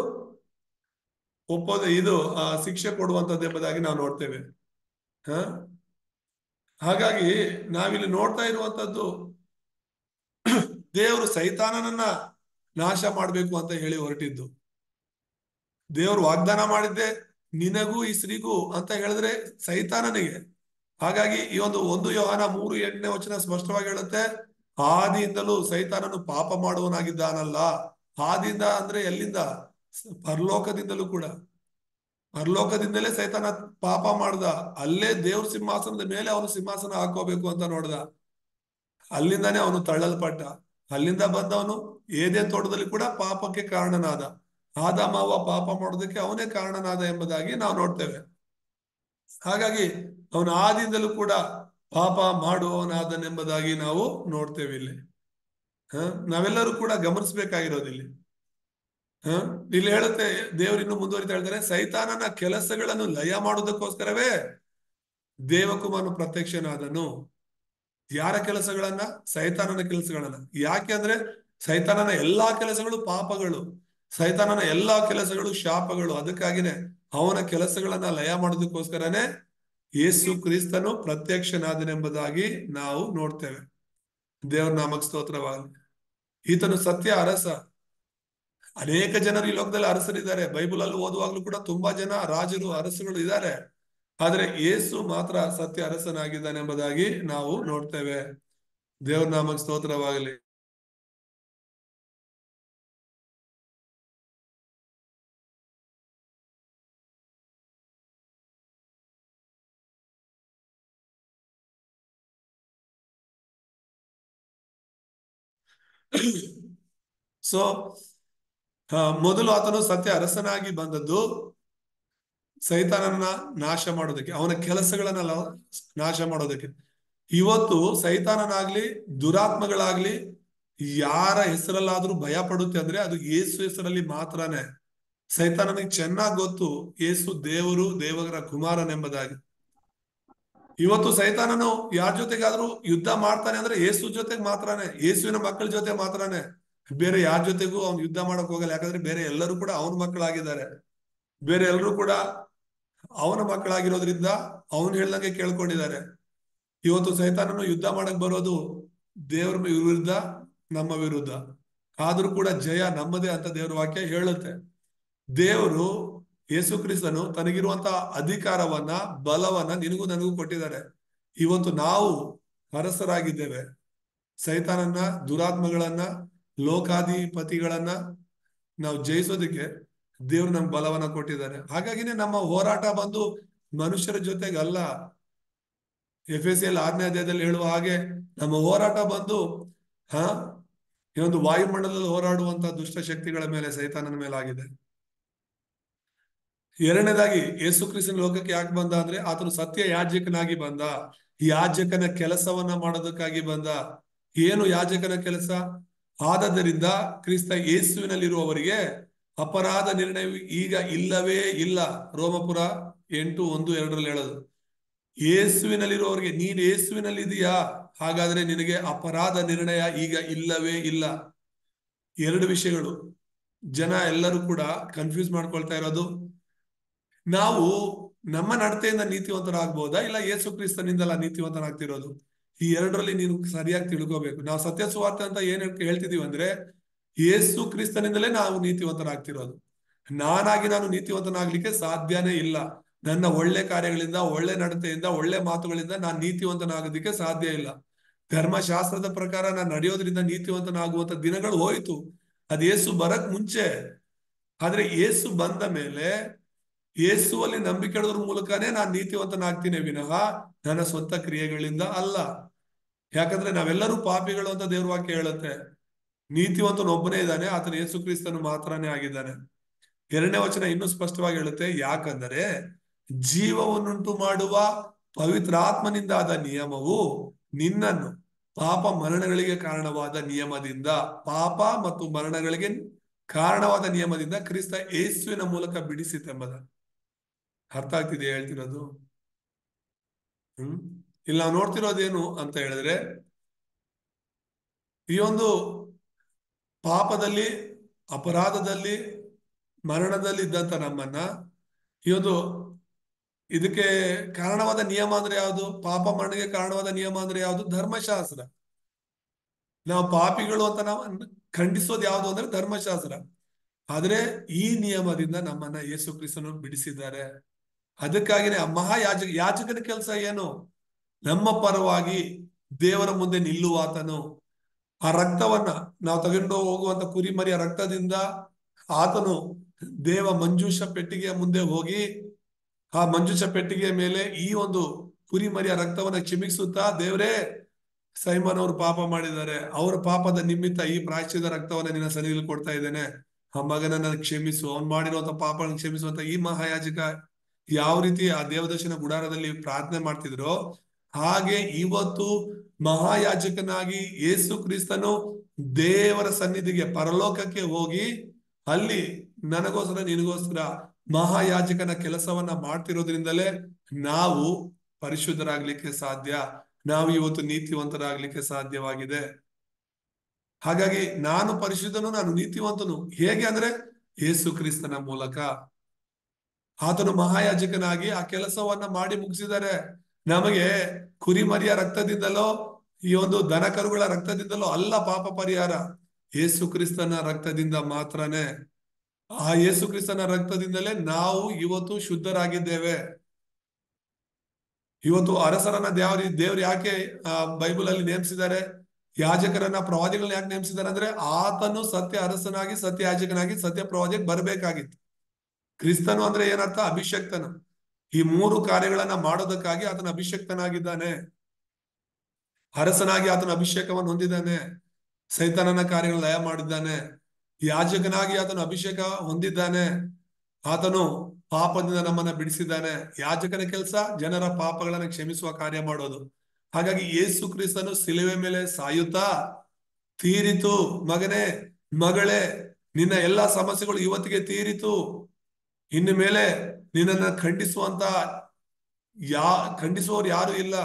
ಇದು ಶಿಕ್ಷೆ ಕೊಡುವಂತದ್ದು ಎಂಬುದಾಗಿ ನಾವು ನೋಡ್ತೇವೆ. ಹಾಗಾಗಿ ನಾವಿಲ್ಲಿ ನೋಡ್ತಾ ಇರುವಂತದ್ದು, ದೇವರು ಸೈತಾನನನ್ನ ನಾಶ ಮಾಡ್ಬೇಕು ಅಂತ ಹೇಳಿ ಹೊರಟಿದ್ದು. ದೇವರು ವಾಗ್ದಾನ ಮಾಡಿದ್ದೆ ನಿನಗೂ ಈ ಸ್ತ್ರೀಗೂ ಅಂತ ಹೇಳಿದ್ರೆ ಸೈತಾನನಿಗೆ. ಹಾಗಾಗಿ ಈ 1 ಯೋಹಾನ 3:8ನೇ ವಚನ ಸ್ಪಷ್ಟವಾಗಿ ಹೇಳುತ್ತೆ, ಆದಿಯಿಂದಲೂ ಸೈತಾನನು ಪಾಪ ಮಾಡುವನಾಗಿದ್ದಾನಲ್ಲ. ಆದಿಯಿಂದ ಅಂದ್ರೆ ಎಲ್ಲಿಂದ? ಪರಲೋಕದಿಂದಲೂ ಕೂಡ. ಪರಲೋಕದಿಂದಲೇ ಸೈತಾನ ಪಾಪ ಮಾಡ್ದ. ಅಲ್ಲೇ ದೇವ್ರ ಸಿಂಹಾಸನದ ಮೇಲೆ ಅವನು ಸಿಂಹಾಸನ ಹಾಕೋಬೇಕು ಅಂತ ನೋಡ್ದ. ಅಲ್ಲಿಂದಾನೇ ಅವನು ತಳ್ಳಲ್ಪಟ್ಟ. ಅಲ್ಲಿಂದ ಬಂದವನು ಏದೇನ್ ತೋಟದಲ್ಲಿ ಕೂಡ ಪಾಪಕ್ಕೆ ಕಾರಣನಾದ. ಆದಾಮ ಪಾಪ ಮಾಡೋದಕ್ಕೆ ಅವನೇ ಕಾರಣನಾದ ಎಂಬುದಾಗಿ ನಾವು ನೋಡ್ತೇವೆ. ಹಾಗಾಗಿ ಅವನ ಆದಿಯಿಂದಲೂ ಕೂಡ ಪಾಪ ಮಾಡುವವನಾದನೆಂಬುದಾಗಿ ನಾವು ನೋಡ್ತೇವೆ ಇಲ್ಲಿ. ನಾವೆಲ್ಲರೂ ಕೂಡ ಗಮನಿಸ್ಬೇಕಾಗಿರೋದಿಲ್ಲಿ. ಇಲ್ಲಿ ಹೇಳುತ್ತೆ, ದೇವರು ಇನ್ನು ಮುಂದುವರಿತಾ ಹೇಳ್ತಾರೆ, ಸೈತಾನನ ಕೆಲಸಗಳನ್ನು ಲಯ ಮಾಡುವುದಕ್ಕೋಸ್ಕರವೇ ದೇವಕುಮಾರನು ಪ್ರತ್ಯಕ್ಷನಾದನು. ಯಾರ ಕೆಲಸಗಳನ್ನ? ಸೈತಾನನ ಕೆಲಸಗಳನ್ನ. ಯಾಕೆ ಅಂದ್ರೆ ಸೈತಾನನ ಎಲ್ಲಾ ಕೆಲಸಗಳು ಪಾಪಗಳು, ಸೈತಾನನ ಎಲ್ಲಾ ಕೆಲಸಗಳು ಶಾಪಗಳು. ಅದಕ್ಕಾಗಿನೇ ಅವನ ಕೆಲಸಗಳನ್ನ ಲಯ ಮಾಡೋದಕ್ಕೋಸ್ಕರನೇ ಯೇಸು ಕ್ರಿಸ್ತನು ಪ್ರತ್ಯಕ್ಷನಾದನೆಂಬುದಾಗಿ ನಾವು ನೋಡ್ತೇವೆ. ದೇವರ ನಾಮಕ್ಕೆ ಸ್ತೋತ್ರವಾಗಲಿ. ಈತನು ಸತ್ಯ ಅರಸ. ಅನೇಕ ಜನರು ಈ ಲೋಕದಲ್ಲಿ ಅರಸರಿದ್ದಾರೆ. ಬೈಬಲ್ ಅಲ್ಲಿ ಓದುವಾಗ್ಲೂ ಕೂಡ ತುಂಬಾ ಜನ ರಾಜರು ಅರಸರುಗಳು ಇದ್ದಾರೆ. ಆದ್ರೆ ಯೇಸು ಮಾತ್ರ ಸತ್ಯ ಅರಸನಾಗಿದ್ದಾನೆ ಎಂಬುದಾಗಿ ನಾವು ನೋಡ್ತೇವೆ. ದೇವರ ನಾಮಕ್ಕೆ ಸ್ತೋತ್ರವಾಗಲಿ. ಸೊ ಮೊದಲು ಆತನು ಸತ್ಯ ಅರಸನಾಗಿ ಬಂದದ್ದು ಸೈತಾನನ ನಾಶ ಮಾಡೋದಕ್ಕೆ, ಅವನ ಕೆಲಸಗಳನ್ನೆಲ್ಲ ನಾಶ ಮಾಡೋದಕ್ಕೆ. ಇವತ್ತು ಸೈತಾನನಾಗ್ಲಿ ದುರಾತ್ಮಗಳಾಗ್ಲಿ ಯಾರ ಹೆಸರಲ್ಲಾದ್ರೂ ಭಯ ಪಡುತ್ತೆ ಅಂದ್ರೆ ಅದು ಯೇಸು ಹೆಸರಲ್ಲಿ ಮಾತ್ರನೇ. ಸೈತಾನನಿಗೆ ಚೆನ್ನಾಗಿ ಗೊತ್ತು ಯೇಸು ದೇವರು, ದೇವರ ಕುಮಾರನೆಂಬುದಾಗಿ. ಇವತ್ತು ಸೈತಾನನು ಯಾರ ಜೊತೆಗಾದ್ರೂ ಯುದ್ಧ ಮಾಡ್ತಾನೆ ಅಂದ್ರೆ ಯೇಸು ಜೊತೆಗೆ ಮಾತ್ರನೇ, ಯೇಸುವಿನ ಮಕ್ಕಳ ಜೊತೆ ಮಾತ್ರನೇ. ಬೇರೆ ಯಾರ ಜೊತೆಗೂ ಅವ್ನು ಯುದ್ಧ ಮಾಡಕ್ ಹೋಗಲ್ಲ. ಯಾಕಂದ್ರೆ ಬೇರೆ ಎಲ್ಲರೂ ಕೂಡ ಅವನ ಮಕ್ಕಳಾಗಿದ್ದಾರೆ. ಬೇರೆ ಎಲ್ಲರೂ ಕೂಡ ಅವನ ಮಕ್ಕಳಾಗಿರೋದ್ರಿಂದ ಅವನು ಹೇಳ್ದಂಗೆ ಕೇಳ್ಕೊಂಡಿದ್ದಾರೆ. ಇವತ್ತು ಸೈತಾನನು ಯುದ್ಧ ಮಾಡಕ್ ಬರೋದು ದೇವ್ರ ವಿರುದ್ಧ, ನಮ್ಮ ವಿರುದ್ಧ. ಆದ್ರೂ ಕೂಡ ಜಯ ನಮ್ಮದೇ ಅಂತ ದೇವ್ರ ವಾಕ್ಯ ಹೇಳುತ್ತೆ. ದೇವರು ಯೇಸು ಕ್ರಿಸ್ತನು ತನಗಿರುವಂತಹ ಅಧಿಕಾರವನ್ನ, ಬಲವನ್ನ ನಿನಗೂ ನನಗೂ ಕೊಟ್ಟಿದ್ದಾರೆ. ಇವತ್ತು ನಾವು ಅರಸರಾಗಿದ್ದೇವೆ. ಸೈತಾನನ್ನ, ದುರಾತ್ಮಗಳನ್ನ, ಲೋಕಾಧಿಪತಿಗಳನ್ನ ನಾವು ಜಯಿಸೋದಕ್ಕೆ ದೇವ್ರು ನಮ್ಗೆ ಬಲವನ್ನ ಕೊಟ್ಟಿದ್ದಾರೆ. ಹಾಗಾಗಿನೇ ನಮ್ಮ ಹೋರಾಟ ಬಂದು ಮನುಷ್ಯರ ಜೊತೆಗಲ್ಲ. ಎಫೆಸಿಯಲ್ 6ನೇ ಅಧ್ಯಾಯದಲ್ಲಿ ಹೇಳುವ ಹಾಗೆ ನಮ್ಮ ಹೋರಾಟ ಬಂದು ಈ ಒಂದು ವಾಯುಮಂಡಲದಲ್ಲಿ ಹೋರಾಡುವಂತ ದುಷ್ಟ ಶಕ್ತಿಗಳ ಮೇಲೆ, ಸೈತಾನನ ಮೇಲೆ ಆಗಿದೆ. ಎರಡನೇದಾಗಿ ಯೇಸು ಕ್ರಿಸ್ತನ ಲೋಕಕ್ಕೆ ಯಾಕೆ ಬಂದ ಅಂದ್ರೆ ಆತನು ಸತ್ಯ ಯಾಜಕನಾಗಿ ಬಂದ. ಯಾಜಕನ ಕೆಲಸವನ್ನ ಮಾಡೋದಕ್ಕಾಗಿ ಬಂದ. ಏನು ಯಾಜಕನ ಕೆಲಸ? ಆದದ್ದರಿಂದ ಕ್ರಿಸ್ತ ಯೇಸುವಿನಲ್ಲಿರುವವರಿಗೆ ಅಪರಾಧ ನಿರ್ಣಯ ಈಗ ಇಲ್ಲವೇ ಇಲ್ಲ. ರೋಮಪುರ 8:1-2 ಹೇಳೋದು. ಯೇಸುವಿನಲ್ಲಿರುವವರಿಗೆ, ನೀನ್ ಯೇಸುವಿನಲ್ಲಿ ಇದೆಯಾ, ಹಾಗಾದ್ರೆ ನಿನಗೆ ಅಪರಾಧ ನಿರ್ಣಯ ಈಗ ಇಲ್ಲವೇ ಇಲ್ಲ. ಎರಡು ವಿಷಯಗಳು ಜನ ಎಲ್ಲರೂ ಕೂಡ ಕನ್ಫ್ಯೂಸ್ ಮಾಡ್ಕೊಳ್ತಾ ಇರೋದು. ನಾವು ನಮ್ಮ ನಡತೆಯಿಂದ ನೀತಿವಂತರಾಗ್ಬೋದಾ, ಇಲ್ಲ ಯೇಸು ಕ್ರಿಸ್ತನಿಂದಲ್ಲ ನೀತಿವಂತರಾಗ್ತಿರೋದು? ಈ ಎರಡರಲ್ಲಿ ನೀನು ಸರಿಯಾಗಿ ತಿಳ್ಕೋಬೇಕು. ನಾವು ಸತ್ಯ ಸುವಾರ್ತೆ ಅಂತ ಏನ್ ಹೇಳ್ತಿದೀವಿ ಅಂದ್ರೆ ಯೇಸು ಕ್ರಿಸ್ತನಿಂದಲೇ ನಾವು ನೀತಿವಂತರಾಗ್ತಿರೋದು. ನಾನು ನೀತಿವಂತನಾಗ್ಲಿಕ್ಕೆ ಸಾಧ್ಯನೇ ಇಲ್ಲ. ನನ್ನ ಒಳ್ಳೆ ಕಾರ್ಯಗಳಿಂದ, ಒಳ್ಳೆ ನಡತೆಯಿಂದ, ಒಳ್ಳೆ ಮಾತುಗಳಿಂದ ನಾನು ನೀತಿವಂತನಾಗೋದಿಕ್ಕೆ ಸಾಧ್ಯ ಇಲ್ಲ. ಧರ್ಮಶಾಸ್ತ್ರದ ಪ್ರಕಾರ ನಾನು ನಡೆಯೋದ್ರಿಂದ ನೀತಿವಂತನಾಗುವಂತ ದಿನಗಳು ಹೋಯ್ತು. ಅದು ಯೇಸು ಬರಕ್ ಮುಂಚೆ. ಆದ್ರೆ ಯೇಸು ಬಂದ ಮೇಲೆ ಯೇಸುವಲ್ಲಿ ನಂಬಿಕೆ ಇಡೋದ್ರ ಮೂಲಕನೇ ನಾನು ನೀತಿವಂತನಾಗ್ತೀನಿ ವಿನಃ ನನ್ನ ಸ್ವಂತ ಕ್ರಿಯೆಗಳಿಂದ ಅಲ್ಲ. ಯಾಕಂದ್ರೆ ನಾವೆಲ್ಲರೂ ಪಾಪಿಗಳು ಅಂತ ದೇವ್ರ ವಾಕ್ಯ ಹೇಳುತ್ತೆ. ನೀತಿವಂತನು ಒಬ್ಬನೇ ಇದ್ದಾನೆ, ಆತನ ಯೇಸು ಕ್ರಿಸ್ತನು ಮಾತ್ರನೇ ಆಗಿದ್ದಾನೆ. 2ನೇ ವಚನ ಇನ್ನೂ ಸ್ಪಷ್ಟವಾಗಿ ಹೇಳುತ್ತೆ, ಯಾಕಂದರೆ ಜೀವವನ್ನುಂಟು ಮಾಡುವ ಪವಿತ್ರಾತ್ಮನಿಂದ ಆದ ನಿಯಮವು ನಿನ್ನನ್ನು ಪಾಪ ಮರಣಗಳಿಗೆ ಕಾರಣವಾದ ನಿಯಮದಿಂದ, ಪಾಪ ಮತ್ತು ಮರಣಗಳಿಗೆ ಕಾರಣವಾದ ನಿಯಮದಿಂದ ಕ್ರಿಸ್ತ ಯೇಸುವಿನ ಮೂಲಕ ಬಿಡಿಸಿತೆಂಬುದ. ಅರ್ಥ ಆಗ್ತಿದೆಯಾ ಹೇಳ್ತಿರೋದು? ಇಲ್ಲಿ ನಾವು ನೋಡ್ತಿರೋದೇನು ಅಂತ ಹೇಳಿದ್ರೆ, ಈ ಒಂದು ಪಾಪದಲ್ಲಿ, ಅಪರಾಧದಲ್ಲಿ, ಮರಣದಲ್ಲಿ ಇದ್ದಂತ ನಮ್ಮನ್ನ ಈ ಒಂದು ಇದಕ್ಕೆ ಕಾರಣವಾದ ನಿಯಮ ಅಂದ್ರೆ ಯಾವುದು? ಪಾಪ ಮರಣಕ್ಕೆ ಕಾರಣವಾದ ನಿಯಮ ಅಂದ್ರೆ ಯಾವುದು? ಧರ್ಮಶಾಸ್ತ್ರ. ನಾವು ಪಾಪಿಗಳು ಅಂತ ನಾವು ಖಂಡಿಸೋದು ಯಾವುದು ಅಂದ್ರೆ ಧರ್ಮಶಾಸ್ತ್ರ. ಆದ್ರೆ ಈ ನಿಯಮದಿಂದ ನಮ್ಮನ್ನ ಯೇಸು ಕ್ರಿಸ್ತನು ಬಿಡಿಸಿದ್ದಾರೆ. ಅದಕ್ಕಾಗಿನೇ ಯಾಜಕನ ಕೆಲಸ ಏನು? ನಮ್ಮ ಪರವಾಗಿ ದೇವರ ಮುಂದೆ ನಿಲ್ಲುವಾತನು. ಆ ರಕ್ತವನ್ನ ನಾವು ತಗೊಂಡು ಹೋಗುವಂತ ಕುರಿಮರಿಯ ರಕ್ತದಿಂದ ಆತನು ದೇವ ಮಂಜೂಷ ಪೆಟ್ಟಿಗೆಯ ಮುಂದೆ ಹೋಗಿ ಆ ಮಂಜೂಷ ಪೆಟ್ಟಿಗೆಯ ಮೇಲೆ ಈ ಒಂದು ಕುರಿಮರಿಯ ರಕ್ತವನ್ನ ಚಿಮಿಕ್ಸುತ್ತಾ, ದೇವರೇ ಸೈಮನ್ ಅವರು ಪಾಪ ಮಾಡಿದ್ದಾರೆ, ಅವರ ಪಾಪದ ನಿಮಿತ್ತ ಈ ಪ್ರಾಯಶ್ಚಿತ ರಕ್ತವನ್ನ ನಿನ್ನ ಸನ್ನಿಧಿಯಲ್ಲಿ ಕೊಡ್ತಾ ಇದ್ದೇನೆ, ಆ ಮಗನನ್ನ ಕ್ಷಮಿಸು, ಅವ್ನು ಮಾಡಿರುವಂತ ಪಾಪಗಳನ್ನು ಕ್ಷಮಿಸುವಂತ ಈ ಮಹಾಯಾಜಕ ಯಾವ ರೀತಿ ಆ ದೇವದರ್ಶನ ಗುಡಾರದಲ್ಲಿ ಪ್ರಾರ್ಥನೆ ಮಾಡ್ತಿದ್ರೋ ಹಾಗೆ ಇವತ್ತು ಮಹಾಯಾಜಕನಾಗಿ ಯೇಸು ಕ್ರಿಸ್ತನು ದೇವರ ಸನ್ನಿಧಿಗೆ ಪರಲೋಕಕ್ಕೆ ಹೋಗಿ ಅಲ್ಲಿ ನನಗೋಸ್ಕರ ನಿನಗೋಸ್ಕರ ಮಹಾಯಾಜಕನ ಕೆಲಸವನ್ನ ಮಾಡ್ತಿರೋದ್ರಿಂದಲೇ ನಾವು ಪರಿಶುದ್ಧರಾಗ್ಲಿಕ್ಕೆ ಸಾಧ್ಯ, ನಾವು ಇವತ್ತು ನೀತಿವಂತರಾಗ್ಲಿಕ್ಕೆ ಸಾಧ್ಯವಾಗಿದೆ. ಹಾಗಾಗಿ ನಾನು ಪರಿಶುದ್ಧನು, ನಾನು ನೀತಿವಂತನು. ಹೇಗೆ ಅಂದ್ರೆ ಯೇಸು ಕ್ರಿಸ್ತನ ಮೂಲಕ. ಆತನು ಮಹಾಯಾಜಕನಾಗಿ ಆ ಕೆಲಸವನ್ನ ಮಾಡಿ ಮುಗಿಸಿದ್ದಾರೆ. ನಮಗೆ ಕುರಿಮರಿಯ ರಕ್ತದಿಂದಲೋ ಈ ಒಂದು ದನ ಕರುಗಳ ರಕ್ತದಿಂದಲೋ ಅಲ್ಲ ಪಾಪ ಪರಿಹಾರ, ಯೇಸು ಕ್ರಿಸ್ತನ ರಕ್ತದಿಂದ ಮಾತ್ರನೇ. ಆ ಯೇಸು ಕ್ರಿಸ್ತನ ರಕ್ತದಿಂದಲೇ ನಾವು ಇವತ್ತು ಶುದ್ಧರಾಗಿದ್ದೇವೆ. ಇವತ್ತು ಅರಸರನ್ನ ದೇವ್ರು ಯಾಕೆ ಬೈಬಲ್ ಅಲ್ಲಿ ನೇಮಿಸಿದ್ದಾರೆ, ಯಾಜಕರನ್ನ ಪ್ರವಾದಿಗಳನ್ನ ಯಾಕೆ ನೇಮಿಸಿದ್ದಾರೆ ಅಂದ್ರೆ ಆತನು ಸತ್ಯ ಅರಸನಾಗಿ ಸತ್ಯ ಯಾಜಕನಾಗಿ ಸತ್ಯ ಪ್ರವಾದಿಗೆ ಬರ್ಬೇಕಾಗಿತ್ತು. ಕ್ರಿಸ್ತನು ಅಂದ್ರೆ ಏನರ್ಥ? ಅಭಿಷಕ್ತನು. ಈ ಮೂರು ಕಾರ್ಯಗಳನ್ನ ಮಾಡೋದಕ್ಕಾಗಿ ಆತನ ಅಭಿಷಕ್ತನಾಗಿದ್ದಾನೆ. ಅರಸನಾಗಿ ಆತನ ಅಭಿಷೇಕವನ್ನು ಹೊಂದಿದ್ದಾನೆ, ಸೈತಾನನ ಕಾರ್ಯಗಳನ್ನ ಲಯ ಮಾಡಿದ್ದಾನೆ. ಯಾಜಕನಾಗಿ ಆತನು ಅಭಿಷೇಕ ಹೊಂದಿದ್ದಾನೆ, ಆತನು ಪಾಪದಿಂದ ನಮ್ಮನ್ನ ಬಿಡಿಸಿದ್ದಾನೆ. ಯಾಜಕನ ಕೆಲಸ ಜನರ ಪಾಪಗಳನ್ನ ಕ್ಷಮಿಸುವ ಕಾರ್ಯ ಮಾಡೋದು. ಹಾಗಾಗಿ ಯೇಸು ಕ್ರಿಸ್ತನು ಸಿಲುವೆ ಮೇಲೆ ಸಾಯುತ್ತಾ ತೀರಿತು ಮಗನೇ ಮಗಳೇ, ನಿನ್ನ ಎಲ್ಲಾ ಸಮಸ್ಯೆಗಳು ಇವತ್ತಿಗೆ ತೀರಿತು, ಇನ್ನು ಮೇಲೆ ನಿನ್ನನ್ನ ಖಂಡಿಸುವವರು ಯಾರು ಇಲ್ಲ,